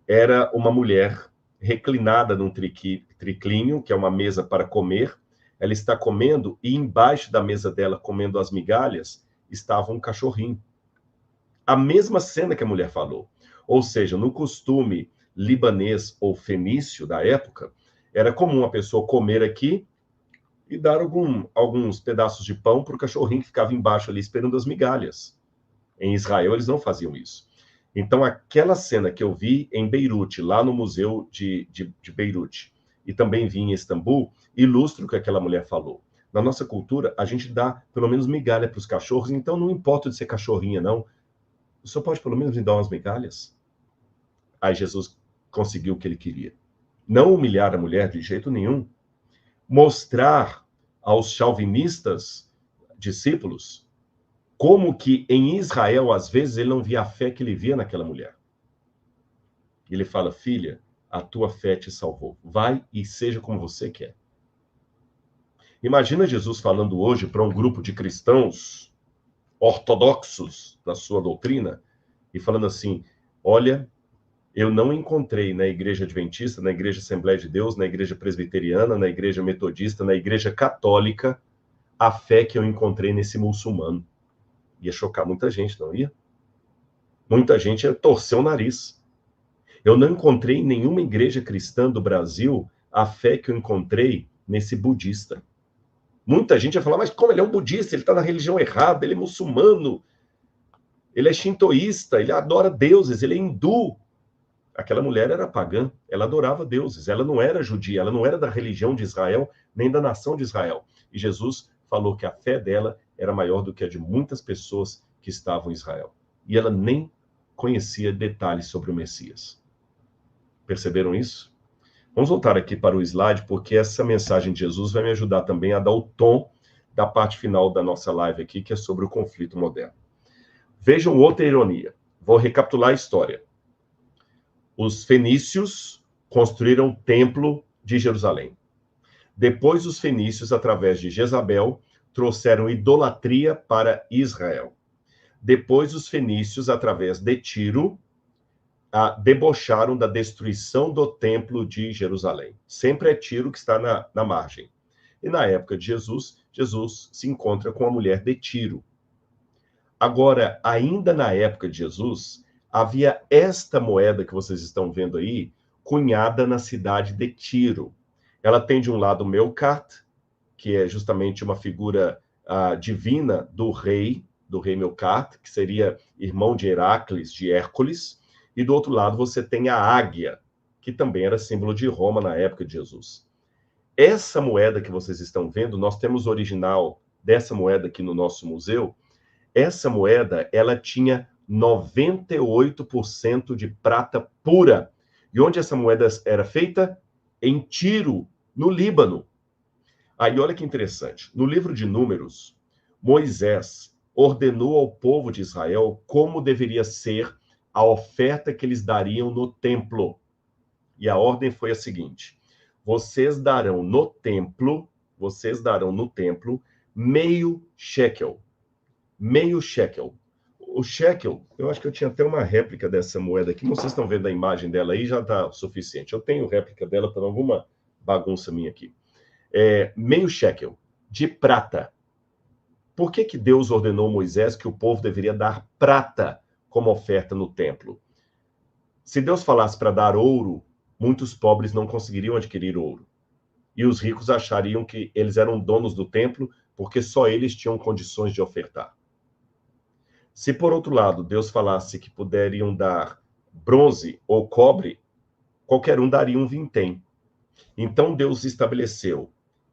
Era uma mulher reclinada num triclínio, que é uma mesa para comer. Ela está comendo, e embaixo da mesa dela, comendo as migalhas, estava um cachorrinho. A mesma cena que a mulher falou. Ou seja, no costume libanês ou fenício da época, era comum a pessoa comer aqui e dar alguns pedaços de pão para o cachorrinho que ficava embaixo ali esperando as migalhas. Em Israel, eles não faziam isso. Então, aquela cena que eu vi em Beirute, lá no museu de Beirute, e também vi em Istambul, ilustra o que aquela mulher falou. Na nossa cultura, a gente dá pelo menos migalha para os cachorros, então não importa de ser cachorrinha, não. O senhor pode pelo menos me dar umas migalhas? Aí Jesus conseguiu o que ele queria. Não humilhar a mulher de jeito nenhum. Mostrar aos chauvinistas discípulos como que em Israel, às vezes, ele não via a fé que ele via naquela mulher. Ele fala: filha, a tua fé te salvou. Vai e seja como você quer. Imagina Jesus falando hoje para um grupo de cristãos ortodoxos da sua doutrina e falando assim: olha, eu não encontrei na igreja adventista, na igreja Assembleia de Deus, na igreja presbiteriana, na igreja metodista, na igreja católica, a fé que eu encontrei nesse muçulmano. Ia chocar muita gente, não ia? Muita gente ia torcer o nariz. Eu não encontrei em nenhuma igreja cristã do Brasil a fé que eu encontrei nesse budista. Muita gente ia falar: mas como ele é um budista? Ele está na religião errada, ele é muçulmano, ele é shintoísta, ele adora deuses, ele é hindu. Aquela mulher era pagã, ela adorava deuses, ela não era judia, ela não era da religião de Israel, nem da nação de Israel. E Jesus falou que a fé dela era maior do que a de muitas pessoas que estavam em Israel. E ela nem conhecia detalhes sobre o Messias. Perceberam isso? Vamos voltar aqui para o slide, porque essa mensagem de Jesus vai me ajudar também a dar o tom da parte final da nossa live aqui, que é sobre o conflito moderno. Vejam outra ironia. Vou recapitular a história. Os fenícios construíram o templo de Jerusalém. Depois, os fenícios, através de Jezabel, trouxeram idolatria para Israel. Depois, os fenícios, através de Tiro, debocharam da destruição do templo de Jerusalém. Sempre é Tiro que está na margem. E na época de Jesus, Jesus se encontra com a mulher de Tiro. Agora, ainda na época de Jesus, havia esta moeda que vocês estão vendo aí, cunhada na cidade de Tiro. Ela tem de um lado Melcat, que é justamente uma figura divina do rei Melcat, que seria irmão de Heracles, de Hércules, e do outro lado você tem a águia, que também era símbolo de Roma na época de Jesus. Essa moeda que vocês estão vendo, nós temos o original dessa moeda aqui no nosso museu. Essa moeda, ela tinha 98% de prata pura. E onde essa moeda era feita? Em Tiro, no Líbano. Aí olha que interessante. No livro de Números, Moisés ordenou ao povo de Israel como deveria ser a oferta que eles dariam no templo. E a ordem foi a seguinte: vocês darão no templo meio shekel. Meio shekel. O shekel, eu acho que eu tinha até uma réplica dessa moeda aqui. Vocês estão vendo a imagem dela aí, já está suficiente. Eu tenho réplica dela para alguma bagunça minha aqui. Meio shekel de prata. Por que Deus ordenou Moisés que o povo deveria dar prata como oferta no templo? Se Deus falasse para dar ouro, muitos pobres não conseguiriam adquirir ouro. E os ricos achariam que eles eram donos do templo porque só eles tinham condições de ofertar. Se, por outro lado, Deus falasse que poderiam dar bronze ou cobre, qualquer um daria um vintém. Então Deus estabeleceu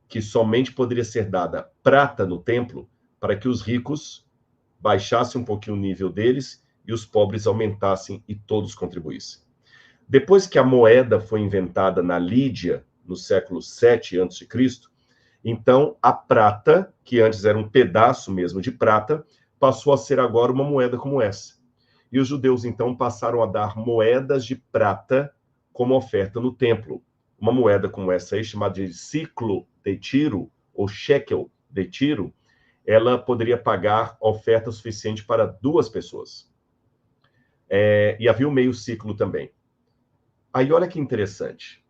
que somente poderia ser dada prata no templo para que os ricos baixassem um pouquinho o nível deles e os pobres aumentassem e todos contribuíssem. Depois que a moeda foi inventada na Lídia, no século 7 a.C., então a prata, que antes era um pedaço mesmo de prata, passou a ser agora uma moeda como essa. E os judeus, então, passaram a dar moedas de prata como oferta no templo. Uma moeda como essa aí, chamada de ciclo de Tiro, ou shekel de Tiro, ela poderia pagar oferta suficiente para 2 pessoas. E havia o meio ciclo também. Aí, olha que interessante.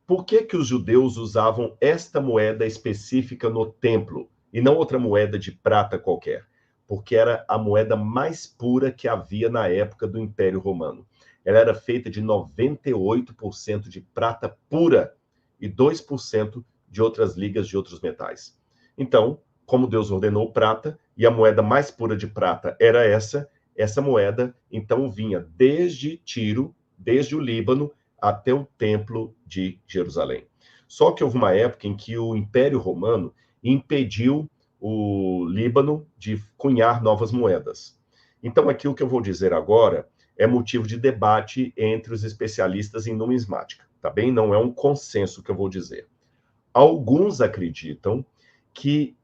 Por que que os judeus usavam esta moeda específica no templo e não outra moeda de prata qualquer? Porque era a moeda mais pura que havia na época do Império Romano. Ela era feita de 98% de prata pura e 2% de outras ligas de outros metais. Então, como Deus ordenou prata, e a moeda mais pura de prata era essa moeda, então vinha desde Tiro, desde o Líbano, até o Templo de Jerusalém. Só que houve uma época em que o Império Romano impediu o Líbano de cunhar novas moedas. Então, aquilo que eu vou dizer agora é motivo de debate entre os especialistas em numismática, tá bem? Não é um consenso que eu vou dizer. Alguns acreditam que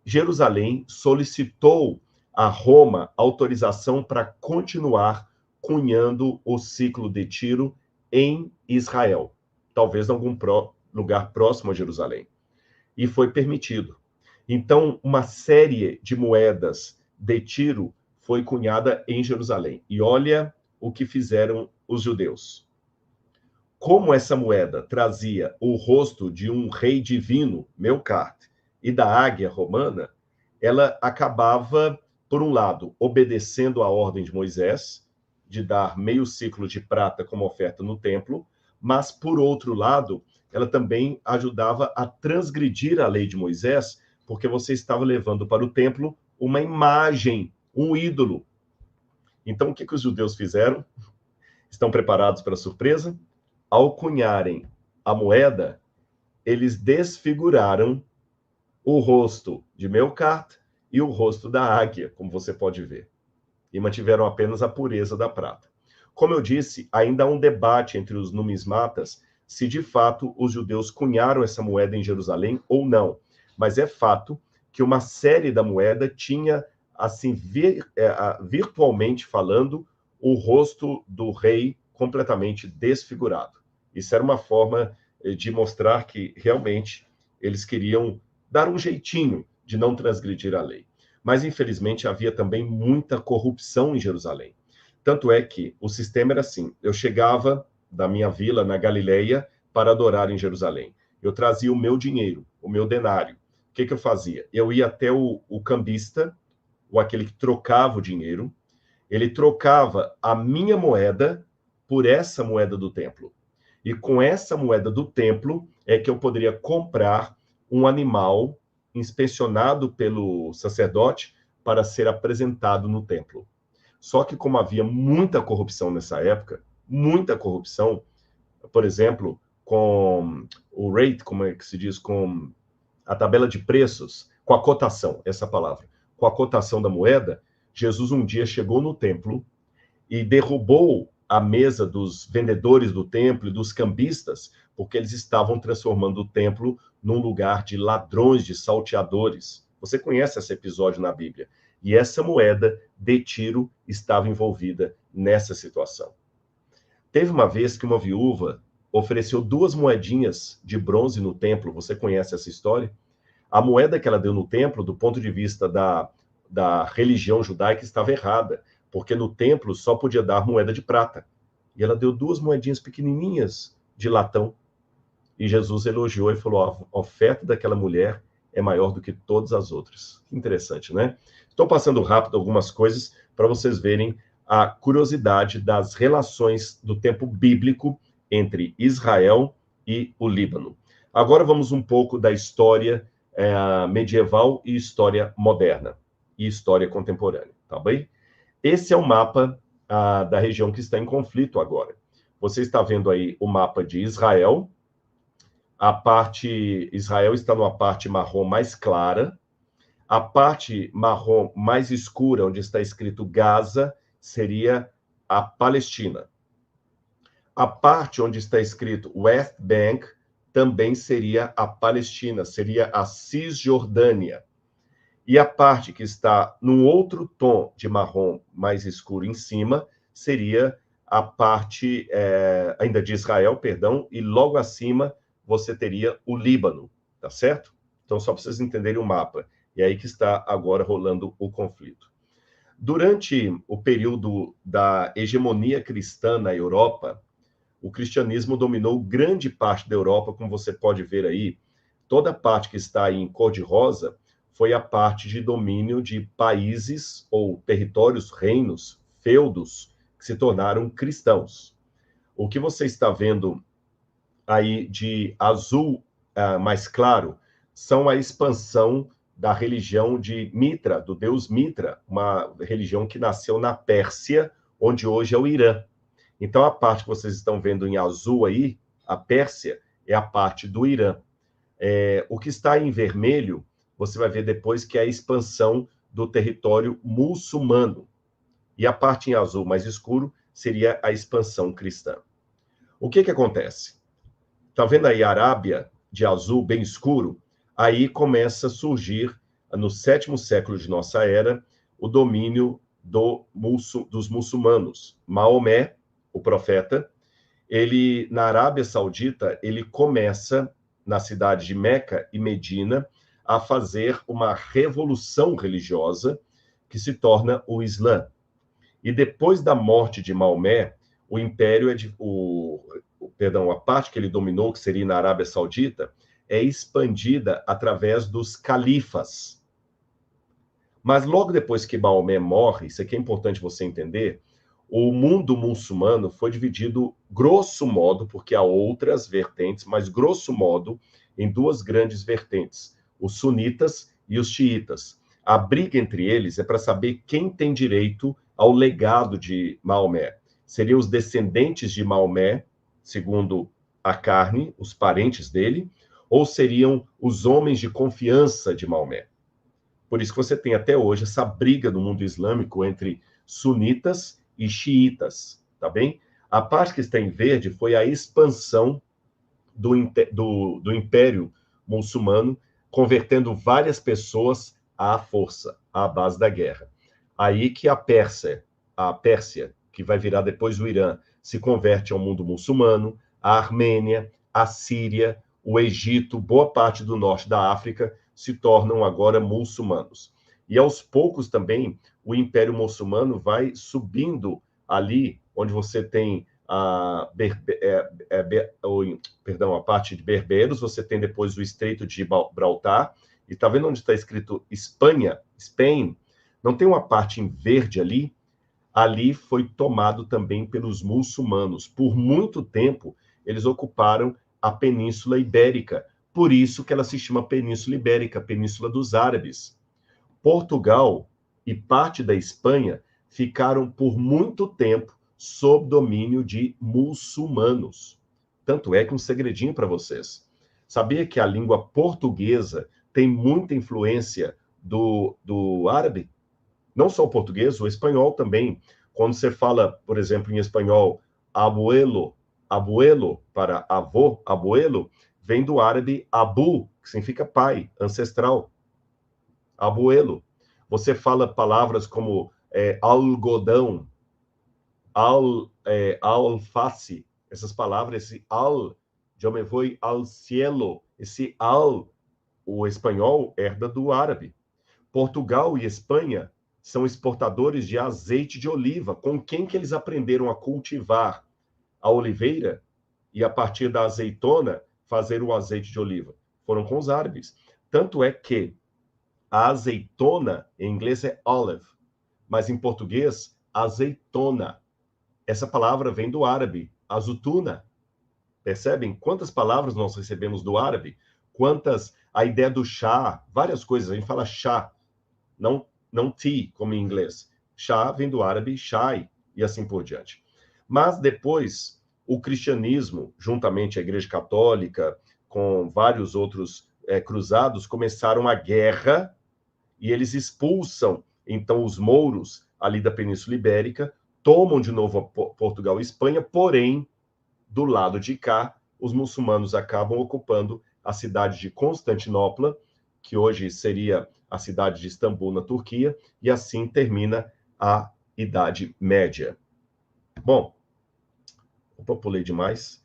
Jerusalém solicitou a Roma autorização para continuar cunhando o ciclo de Tiro em Israel, talvez em algum lugar próximo a Jerusalém. E foi permitido. Então, uma série de moedas de Tiro foi cunhada em Jerusalém. E olha o que fizeram os judeus. Como essa moeda trazia o rosto de um rei divino, Melkart, e da águia romana, ela acabava, por um lado, obedecendo à ordem de Moisés, de dar meio ciclo de prata como oferta no templo, mas, por outro lado, ela também ajudava a transgredir a lei de Moisés, porque você estava levando para o templo uma imagem, um ídolo. Então, o que os judeus fizeram? Estão preparados para a surpresa? Ao cunharem a moeda, eles desfiguraram o rosto de Melkart e o rosto da águia, como você pode ver, e mantiveram apenas a pureza da prata. Como eu disse, ainda há um debate entre os numismatas se de fato os judeus cunharam essa moeda em Jerusalém ou não, mas é fato que uma série da moeda tinha, assim, virtualmente falando, o rosto do rei completamente desfigurado. Isso era uma forma de mostrar que realmente eles queriam dar um jeitinho de não transgredir a lei. Mas, infelizmente, havia também muita corrupção em Jerusalém. Tanto é que o sistema era assim: eu chegava da minha vila, na Galileia, para adorar em Jerusalém. Eu trazia o meu dinheiro, o meu denário. O que eu fazia? Eu ia até o cambista, ou aquele que trocava o dinheiro, ele trocava a minha moeda por essa moeda do templo. E com essa moeda do templo é que eu poderia comprar um animal inspecionado pelo sacerdote para ser apresentado no templo. Só que como havia muita corrupção nessa época, muita corrupção, por exemplo, com o rate, como é que se diz, com a tabela de preços, com a cotação, essa palavra, com a cotação da moeda, Jesus um dia chegou no templo e derrubou a mesa dos vendedores do templo e dos cambistas, porque eles estavam transformando o templo num lugar de ladrões, de salteadores. Você conhece esse episódio na Bíblia. E essa moeda de Tiro estava envolvida nessa situação. Teve uma vez que uma viúva ofereceu 2 moedinhas de bronze no templo. Você conhece essa história? A moeda que ela deu no templo, do ponto de vista da religião judaica, estava errada, porque no templo só podia dar moeda de prata. E ela deu 2 moedinhas pequenininhas de latão. E Jesus elogiou e falou: a oferta daquela mulher é maior do que todas as outras. Que interessante, né? Estou passando rápido algumas coisas para vocês verem a curiosidade das relações do tempo bíblico entre Israel e o Líbano. Agora vamos um pouco da história medieval e história moderna e história contemporânea, tá bem? Esse é o mapa da região que está em conflito agora. Você está vendo aí o mapa de Israel. Israel está numa parte marrom mais clara. A parte marrom mais escura, onde está escrito Gaza, seria a Palestina. A parte onde está escrito West Bank também seria a Palestina, seria a Cisjordânia. E a parte que está num outro tom de marrom mais escuro em cima seria a parte ainda de Israel, perdão, e logo acima você teria o Líbano, tá certo? Então, só para vocês entenderem o mapa. E aí que está agora rolando o conflito. Durante o período da hegemonia cristã na Europa, o cristianismo dominou grande parte da Europa, como você pode ver aí. Toda a parte que está aí em cor-de-rosa foi a parte de domínio de países ou territórios, reinos, feudos, que se tornaram cristãos. O que você está vendo aí de azul mais claro são a expansão da religião de Mitra, do deus Mitra, uma religião que nasceu na Pérsia, onde hoje é o Irã. Então, a parte que vocês estão vendo em azul aí, a Pérsia, é a parte do Irã. O que está em vermelho, você vai ver depois que é a expansão do território muçulmano. E a parte em azul mais escuro seria a expansão cristã. O que acontece? Está vendo aí a Arábia, de azul bem escuro? Aí começa a surgir, no 7º século de nossa era, o domínio dos muçulmanos. Maomé, o profeta, ele, na Arábia Saudita, ele começa, na cidade de Meca e Medina, a fazer uma revolução religiosa que se torna o Islã. E depois da morte de Maomé, o império a parte que ele dominou, que seria na Arábia Saudita, é expandida através dos califas. Mas logo depois que Maomé morre, isso aqui é importante você entender, o mundo muçulmano foi dividido, grosso modo, porque há outras vertentes, mas grosso modo, em duas grandes vertentes, os sunitas e os xiitas. A briga entre eles é para saber quem tem direito ao legado de Maomé. Seriam os descendentes de Maomé, segundo a carne, os parentes dele, ou seriam os homens de confiança de Maomé? Por isso que você tem até hoje essa briga no mundo islâmico entre sunitas e xiitas, tá bem? A parte que está em verde foi a expansão do Império Muçulmano, convertendo várias pessoas à força, à base da guerra. Aí que a Pérsia, que vai virar depois o Irã, se converte ao mundo muçulmano, a Armênia, a Síria, o Egito, boa parte do norte da África se tornam agora muçulmanos. E aos poucos também o Império Muçulmano vai subindo ali, onde você tem a parte de berberos, você tem depois o Estreito de Gibraltar, e está vendo onde está escrito Espanha, Spain? Não tem uma parte em verde ali? Ali foi tomado também pelos muçulmanos. Por muito tempo, eles ocuparam a Península Ibérica. Por isso que ela se chama Península Ibérica, Península dos Árabes. Portugal e parte da Espanha ficaram por muito tempo sob domínio de muçulmanos. Tanto é que um segredinho para vocês. Sabia que a língua portuguesa tem muita influência do árabe? Não só o português, o espanhol também. Quando você fala, por exemplo, em espanhol, abuelo para avô, abuelo, vem do árabe abu, que significa pai, ancestral. Abuelo. Você fala palavras como algodão, alface, essas palavras, esse al, yo me voy al cielo, esse al, o espanhol herda do árabe. Portugal e Espanha são exportadores de azeite de oliva. Com quem que eles aprenderam a cultivar a oliveira e, a partir da azeitona, fazer o azeite de oliva? Foram com os árabes. Tanto é que a azeitona, em inglês é olive, mas em português, azeitona. Essa palavra vem do árabe, azutuna. Percebem quantas palavras nós recebemos do árabe? Quantas, a ideia do chá, várias coisas. A gente fala chá, não tea, como em inglês. Chá vem do árabe chai, e assim por diante. Mas depois, o cristianismo, juntamente à Igreja Católica, com vários outros cruzados, começaram a guerra, e eles expulsam, então, os mouros ali da Península Ibérica, tomam de novo Portugal e Espanha, porém, do lado de cá, os muçulmanos acabam ocupando a cidade de Constantinopla, que hoje seria a cidade de Istambul, na Turquia, e assim termina a Idade Média. Bom, opa, pulei demais.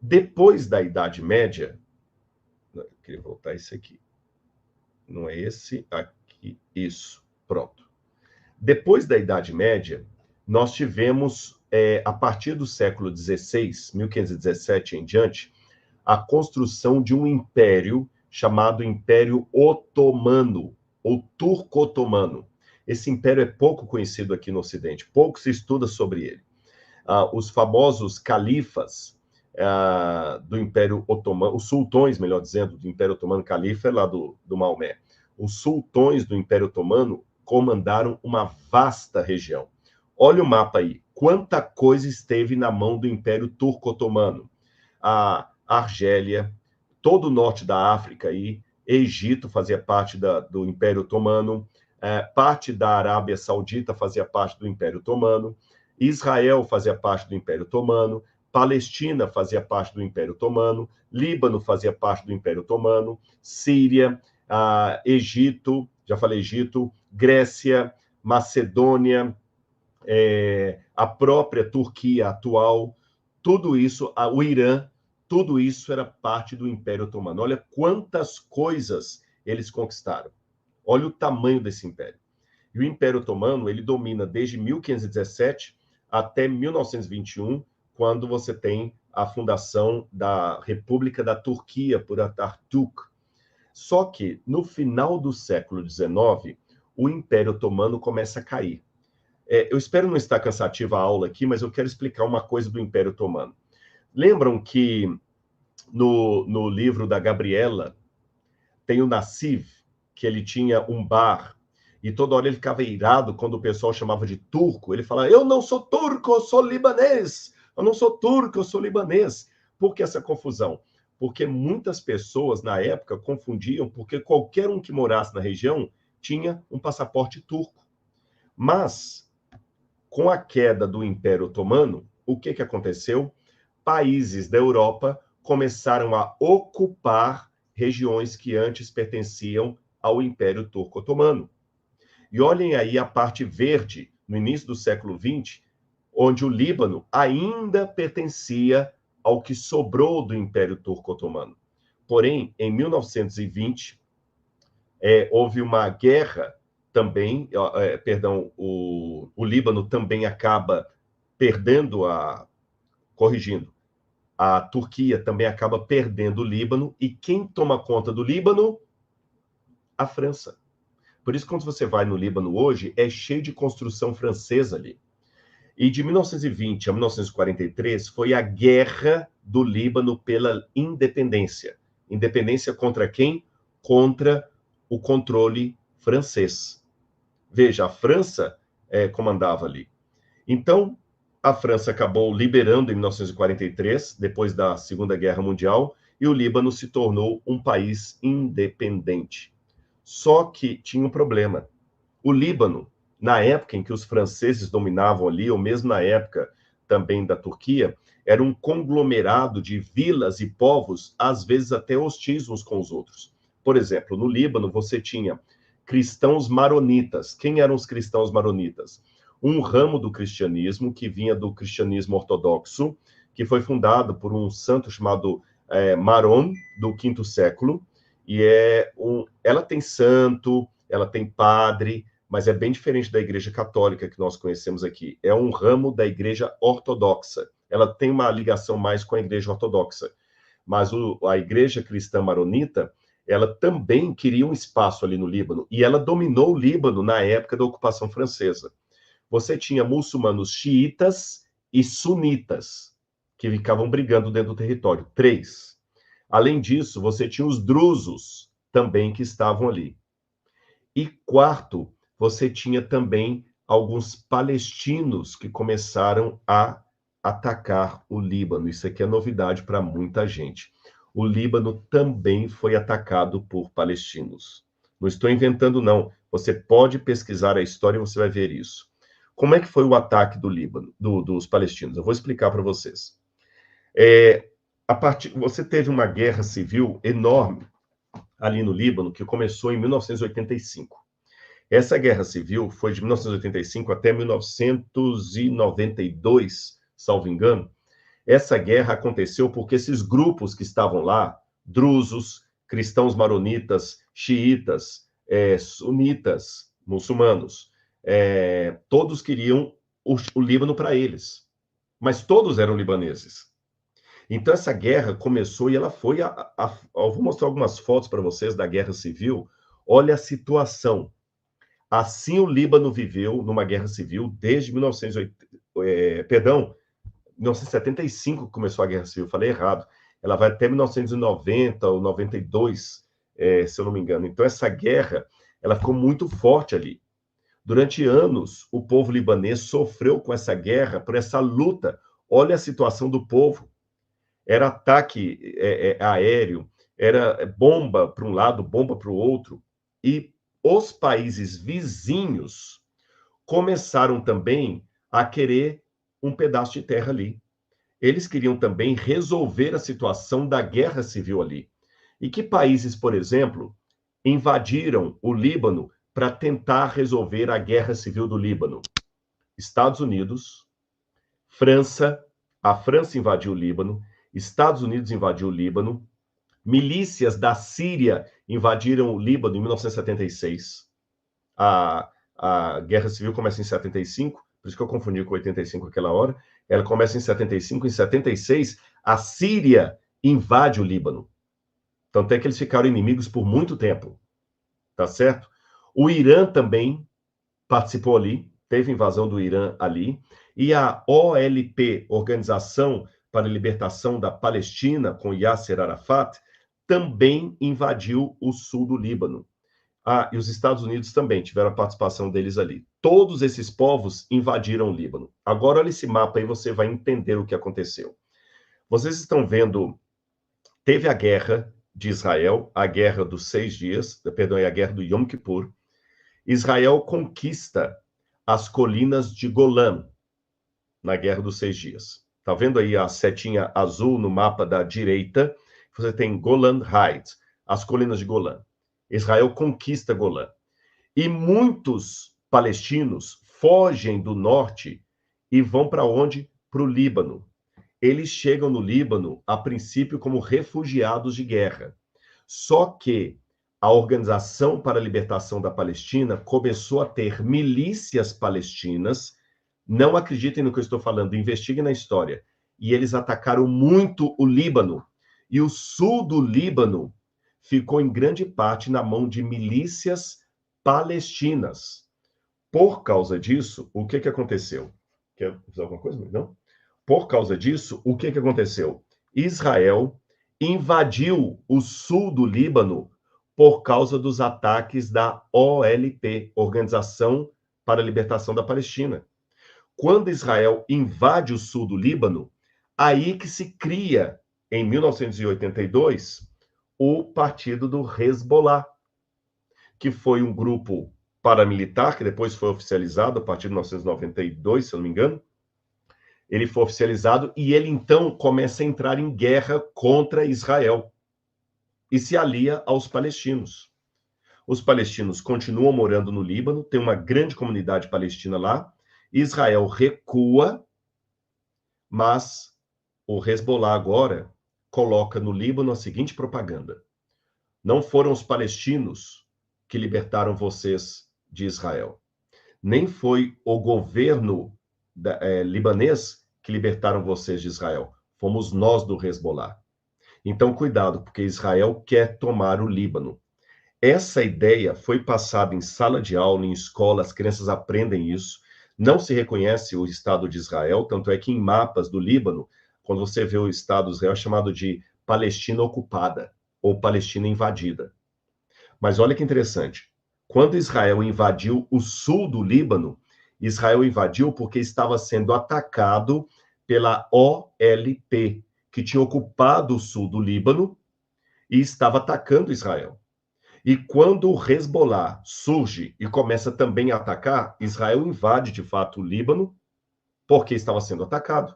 Depois da Idade Média, eu queria voltar esse aqui. Não é esse, aqui, isso, pronto. Depois da Idade Média, nós tivemos, a partir do século XVI, 1517 em diante, a construção de um império chamado Império Otomano, ou Turco-Otomano. Esse império é pouco conhecido aqui no Ocidente, pouco se estuda sobre ele. Os famosos califas do Império Otomano, os sultões, melhor dizendo, do Império Otomano, califa é lá do Maomé. Os sultões do Império Otomano comandaram uma vasta região. Olha o mapa aí, quanta coisa esteve na mão do Império Turco-Otomano. A Argélia, todo o norte da África aí, Egito fazia parte do Império Otomano, parte da Arábia Saudita fazia parte do Império Otomano, Israel fazia parte do Império Otomano, Palestina fazia parte do Império Otomano, Líbano fazia parte do Império Otomano, Síria, Egito, já falei Egito, Grécia, Macedônia, a própria Turquia atual, tudo isso, o Irã, tudo isso era parte do Império Otomano. Olha quantas coisas eles conquistaram. Olha o tamanho desse império. E o Império Otomano, ele domina desde 1517 até 1921, quando você tem a fundação da República da Turquia por Atatürk. Só que, no final do século XIX, o Império Otomano começa a cair. Eu espero não estar cansativa a aula aqui, mas eu quero explicar uma coisa do Império Otomano. Lembram que no livro da Gabriela tem o Nassif, que ele tinha um bar, e toda hora ele ficava irado quando o pessoal chamava de turco. Ele falava, eu não sou turco, eu sou libanês. Eu não sou turco, eu sou libanês. Por que essa confusão? Porque muitas pessoas, na época, confundiam, porque qualquer um que morasse na região tinha um passaporte turco. Mas, com a queda do Império Otomano, o que aconteceu? Países da Europa começaram a ocupar regiões que antes pertenciam ao Império Turco-Otomano. E olhem aí a parte verde, no início do século XX, onde o Líbano ainda pertencia ao que sobrou do Império Turco-Otomano. Porém, em 1920, houve uma guerra também, o Líbano também acaba perdendo corrigindo, a Turquia também acaba perdendo o Líbano, e quem toma conta do Líbano? A França. Por isso, quando você vai no Líbano hoje, é cheio de construção francesa ali. E de 1920 a 1943 foi a guerra do Líbano pela independência. Independência contra quem? Contra o controle francês. Veja, a França comandava ali. Então, a França acabou liberando em 1943, depois da Segunda Guerra Mundial, e o Líbano se tornou um país independente. Só que tinha um problema. O Líbano, na época em que os franceses dominavam ali, ou mesmo na época também da Turquia, era um conglomerado de vilas e povos, às vezes até hostis uns com os outros. Por exemplo, no Líbano você tinha cristãos maronitas. Quem eram os cristãos maronitas? Um ramo do cristianismo que vinha do cristianismo ortodoxo, que foi fundado por um santo chamado Maron, do V século, e ela tem santo, ela tem padre, mas é bem diferente da Igreja Católica que nós conhecemos aqui. É um ramo da Igreja Ortodoxa. Ela tem uma ligação mais com a Igreja Ortodoxa. Mas a Igreja Cristã Maronita, ela também queria um espaço ali no Líbano, e ela dominou o Líbano na época da ocupação francesa. Você tinha muçulmanos xiitas e sunitas, que ficavam brigando dentro do território. 3. Além disso, você tinha os drusos também que estavam ali. E 4, você tinha também alguns palestinos que começaram a atacar o Líbano. Isso aqui é novidade para muita gente. O Líbano também foi atacado por palestinos. Não estou inventando, não. Você pode pesquisar a história e você vai ver isso. Como é que foi o ataque do Líbano, dos palestinos? Eu vou explicar para vocês. Você teve uma guerra civil enorme ali no Líbano, que começou em 1985. Essa guerra civil foi de 1985 até 1992, salvo engano. Essa guerra aconteceu porque esses grupos que estavam lá, drusos, cristãos maronitas, xiitas, sunitas, muçulmanos, todos queriam o Líbano para eles, mas todos eram libaneses. Então essa guerra começou e ela foi... eu vou mostrar algumas fotos para vocês da guerra civil. Olha a situação. Assim o Líbano viveu numa guerra civil desde 1975 que começou a guerra civil, falei errado. Ela vai até 1990 ou 92, se eu não me engano. Então essa guerra, ela ficou muito forte ali. Durante anos, o povo libanês sofreu com essa guerra, por essa luta. Olha a situação do povo. Era ataque aéreo, era bomba para um lado, bomba para o outro. E os países vizinhos começaram também a querer um pedaço de terra ali. Eles queriam também resolver a situação da guerra civil ali. E que países, por exemplo, invadiram o Líbano para tentar resolver a guerra civil do Líbano? Estados Unidos, França, a França invadiu o Líbano, Estados Unidos invadiu o Líbano, milícias da Síria invadiram o Líbano em 1976. A Guerra Civil começa em 75, por isso que eu confundi com 85 aquela hora. Ela começa em 75, em 76, a Síria invade o Líbano. Tanto é que eles ficaram inimigos por muito tempo, tá certo? O Irã também participou ali, teve invasão do Irã ali, e a OLP, Organização para a Libertação da Palestina, com Yasser Arafat, também invadiu o sul do Líbano. E os Estados Unidos também tiveram a participação deles ali. Todos esses povos invadiram o Líbano. Agora, olha esse mapa aí, você vai entender o que aconteceu. Vocês estão vendo, teve a guerra de Israel, a guerra dos 6 dias, perdão, é a guerra do Yom Kippur. Israel conquista as colinas de Golã, na guerra dos 6 dias. Tá vendo aí a setinha azul no mapa da direita? Você tem Golan Heights, as colinas de Golã. Israel conquista Golã. E muitos palestinos fogem do norte e vão para onde? Para o Líbano. Eles chegam no Líbano, a princípio, como refugiados de guerra. Só que a Organização para a Libertação da Palestina começou a ter milícias palestinas. Não acreditem no que eu estou falando, investiguem na história. E eles atacaram muito o Líbano. E o sul do Líbano ficou em grande parte na mão de milícias palestinas. Por causa disso, o que aconteceu? Quer dizer alguma coisa? Não? Por causa disso, o que aconteceu? Israel invadiu o sul do Líbano por causa dos ataques da OLP, Organização para a Libertação da Palestina. Quando Israel invade o sul do Líbano, aí que se cria, em 1982, o partido do Hezbollah, que foi um grupo paramilitar, que depois foi oficializado a partir de 1992, se eu não me engano. Ele foi oficializado e ele, então, começa a entrar em guerra contra Israel e se alia aos palestinos. Os palestinos continuam morando no Líbano, tem uma grande comunidade palestina lá. Israel recua, mas o Hezbollah agora coloca no Líbano a seguinte propaganda: não foram os palestinos que libertaram vocês de Israel, nem foi o governo libanês que libertaram vocês de Israel, fomos nós do Hezbollah. Então, cuidado, porque Israel quer tomar o Líbano. Essa ideia foi passada em sala de aula, em escola, as crianças aprendem isso. Não se reconhece o Estado de Israel, tanto é que em mapas do Líbano, quando você vê o Estado de Israel, é chamado de Palestina ocupada ou Palestina invadida. Mas olha que interessante. Quando Israel invadiu o sul do Líbano, Israel invadiu porque estava sendo atacado pela OLP, que tinha ocupado o sul do Líbano e estava atacando Israel. E quando o Hezbollah surge e começa também a atacar, Israel invade de fato o Líbano porque estava sendo atacado.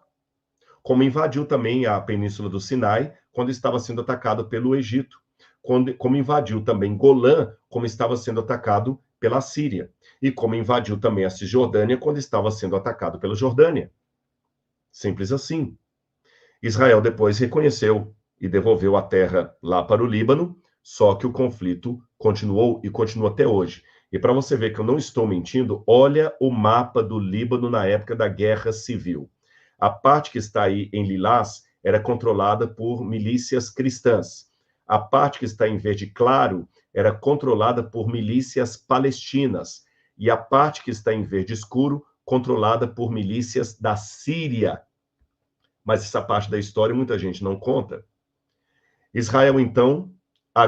Como invadiu também a Península do Sinai quando estava sendo atacado pelo Egito. Como invadiu também Golã, como estava sendo atacado pela Síria. E como invadiu também a Cisjordânia quando estava sendo atacado pela Jordânia. Simples assim. Israel depois reconheceu e devolveu a terra lá para o Líbano, só que o conflito continuou e continua até hoje. E para você ver que eu não estou mentindo, olha o mapa do Líbano na época da Guerra Civil. A parte que está aí em lilás era controlada por milícias cristãs. A parte que está em verde claro era controlada por milícias palestinas. E a parte que está em verde escuro, controlada por milícias da Síria. Mas essa parte da história muita gente não conta. Israel, então,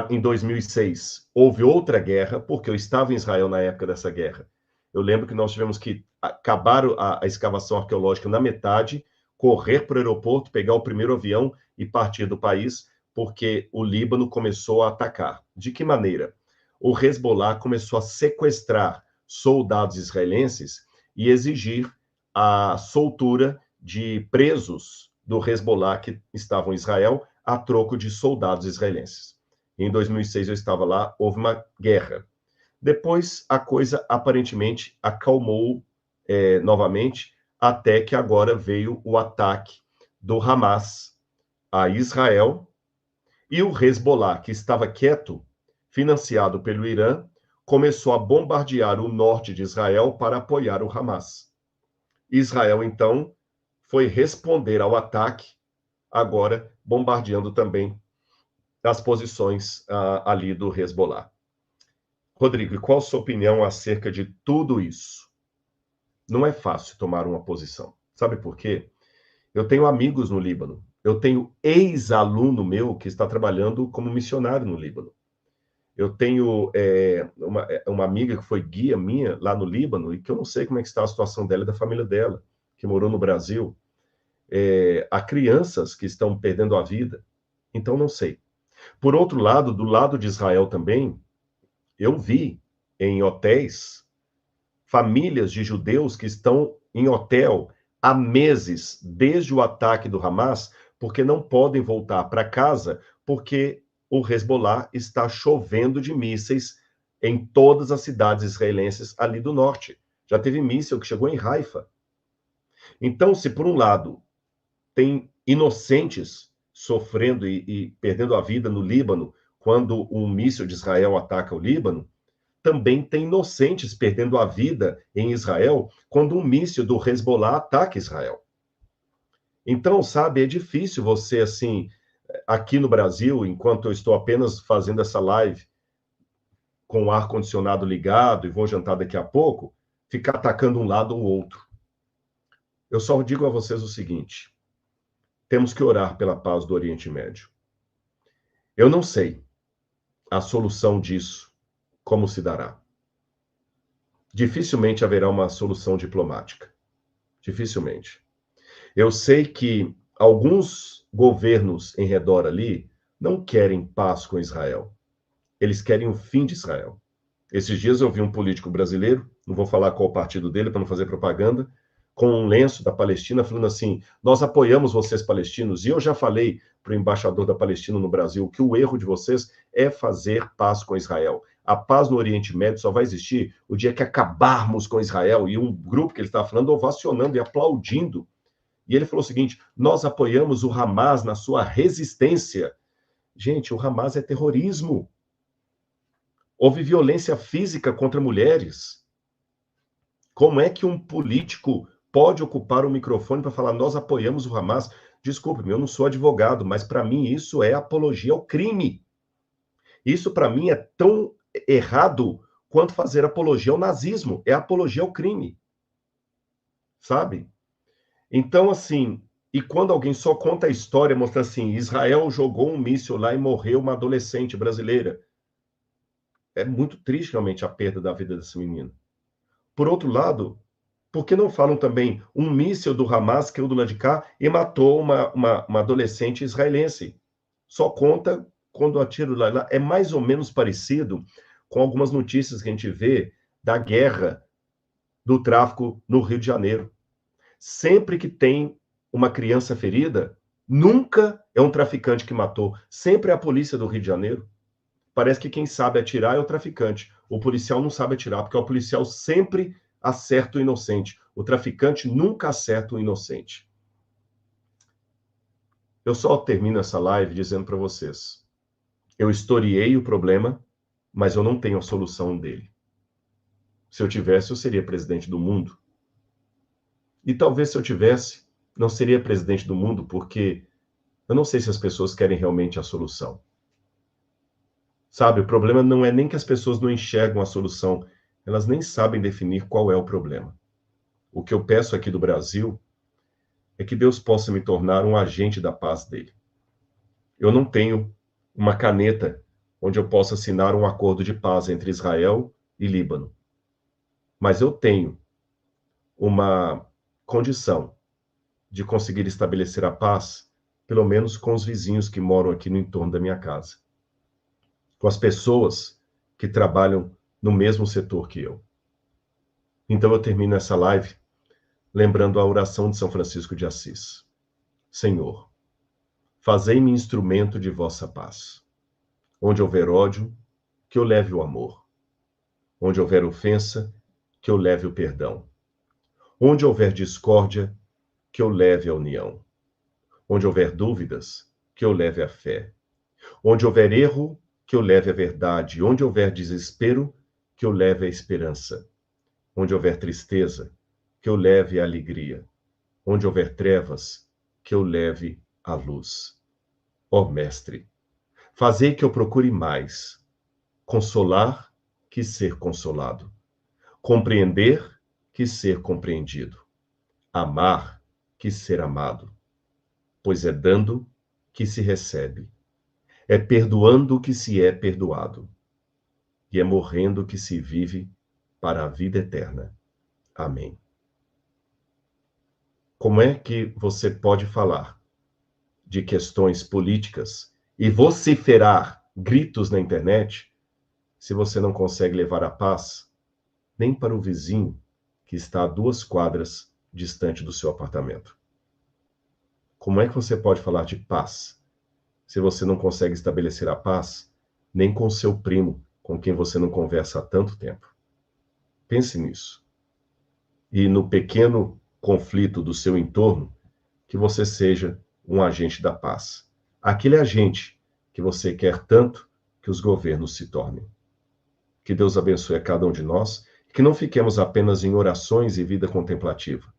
em 2006, houve outra guerra, porque eu estava em Israel na época dessa guerra. Eu lembro que nós tivemos que acabar a escavação arqueológica na metade, correr para o aeroporto, pegar o primeiro avião e partir do país, porque o Líbano começou a atacar. De que maneira? O Hezbollah começou a sequestrar soldados israelenses e exigir a soltura de presos do Hezbollah que estavam em Israel a troco de soldados israelenses. Em 2006 eu estava lá, houve uma guerra. Depois a coisa aparentemente acalmou novamente, até que agora veio o ataque do Hamas a Israel e o Hezbollah, que estava quieto, financiado pelo Irã, começou a bombardear o norte de Israel para apoiar o Hamas. Israel, então, foi responder ao ataque, agora bombardeando também as posições ali do Hezbollah. Rodrigo, e qual a sua opinião acerca de tudo isso? Não é fácil tomar uma posição. Sabe por quê? Eu tenho amigos no Líbano. Eu tenho ex-aluno meu que está trabalhando como missionário no Líbano. Eu tenho uma amiga que foi guia minha lá no Líbano e que eu não sei como é que está a situação dela e da família dela, que morou no Brasil. Há crianças que estão perdendo a vida. Então, não sei. Por outro lado, do lado de Israel também, eu vi em hotéis famílias de judeus que estão em hotel há meses, desde o ataque do Hamas, porque não podem voltar para casa, porque o Hezbollah está chovendo de mísseis em todas as cidades israelenses ali do norte. Já teve míssil que chegou em Haifa. Então, se por um lado tem inocentes sofrendo e perdendo a vida no Líbano, quando um míssil de Israel ataca o Líbano, também tem inocentes perdendo a vida em Israel quando um míssil do Hezbollah ataca Israel. Então, sabe, é difícil você, assim, aqui no Brasil, enquanto eu estou apenas fazendo essa live com o ar-condicionado ligado e vou jantar daqui a pouco, ficar atacando um lado ou outro. Eu só digo a vocês o seguinte: temos que orar pela paz do Oriente Médio. Eu não sei a solução disso, como se dará. Dificilmente haverá uma solução diplomática. Dificilmente. Eu sei que alguns governos em redor ali não querem paz com Israel. Eles querem o fim de Israel. Esses dias eu vi um político brasileiro, não vou falar qual partido dele para não fazer propaganda, com um lenço da Palestina, falando assim: nós apoiamos vocês palestinos, e eu já falei para o embaixador da Palestina no Brasil que o erro de vocês é fazer paz com Israel. A paz no Oriente Médio só vai existir o dia que acabarmos com Israel. E um grupo que ele estava falando, ovacionando e aplaudindo. E ele falou o seguinte: nós apoiamos o Hamas na sua resistência. Gente, o Hamas é terrorismo. Houve violência física contra mulheres. Como é que um político pode ocupar o microfone para falar nós apoiamos o Hamas? Desculpe, eu não sou advogado, mas para mim isso é apologia ao crime. Isso para mim é tão errado quanto fazer apologia ao nazismo. É apologia ao crime. Sabe? Então, assim, E quando alguém só conta a história, mostra assim, Israel jogou um míssil lá e morreu uma adolescente brasileira. É muito triste, realmente, a perda da vida desse menino. Por outro lado, por que não falam também um míssil do Hamas caiu do lado de cá e matou uma adolescente israelense? Só conta quando atira lá. É mais ou menos parecido com algumas notícias que a gente vê da guerra do tráfico no Rio de Janeiro. Sempre que tem uma criança ferida, nunca é um traficante que matou, sempre é a polícia do Rio de Janeiro. Parece que quem sabe atirar é o traficante. O policial não sabe atirar, porque o policial sempre acerta o inocente. O traficante nunca acerta o inocente. Eu só termino essa live dizendo para vocês, eu historiei o problema, mas eu não tenho a solução dele. Se eu tivesse, eu seria presidente do mundo. E talvez se eu tivesse, não seria presidente do mundo, porque eu não sei se as pessoas querem realmente a solução. Sabe, o problema não é nem que as pessoas não enxergam a solução, elas nem sabem definir qual é o problema. O que eu peço aqui do Brasil é que Deus possa me tornar um agente da paz dele. Eu não tenho uma caneta onde eu possa assinar um acordo de paz entre Israel e Líbano. Mas eu tenho uma condição de conseguir estabelecer a paz, pelo menos com os vizinhos que moram aqui no entorno da minha casa, com as pessoas que trabalham no mesmo setor que eu. Então eu termino essa live lembrando a oração de São Francisco de Assis. Senhor, fazei-me instrumento de vossa paz. Onde houver ódio, que eu leve o amor. Onde houver ofensa, que eu leve o perdão. Onde houver discórdia, que eu leve a união. Onde houver dúvidas, que eu leve a fé. Onde houver erro, que eu leve a verdade. Onde houver desespero, que eu leve a esperança. Onde houver tristeza, que eu leve a alegria. Onde houver trevas, que eu leve a luz. Ó Mestre, fazei que eu procure mais consolar que ser consolado, compreender que ser compreendido, amar que ser amado, pois é dando que se recebe, é perdoando que se é perdoado, e é morrendo que se vive para a vida eterna. Amém. Como é que você pode falar de questões políticas e vociferar gritos na internet se você não consegue levar a paz nem para o vizinho que está a 2 quadras distante do seu apartamento? Como é que você pode falar de paz se você não consegue estabelecer a paz nem com seu primo, com quem você não conversa há tanto tempo? Pense nisso. E no pequeno conflito do seu entorno, que você seja um agente da paz. Aquele agente que você quer tanto que os governos se tornem. Que Deus abençoe a cada um de nós e que não fiquemos apenas em orações e vida contemplativa.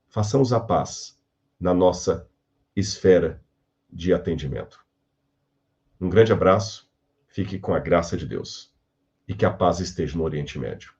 Façamos a paz na nossa esfera de atendimento. Um grande abraço, fique com a graça de Deus e que a paz esteja no Oriente Médio.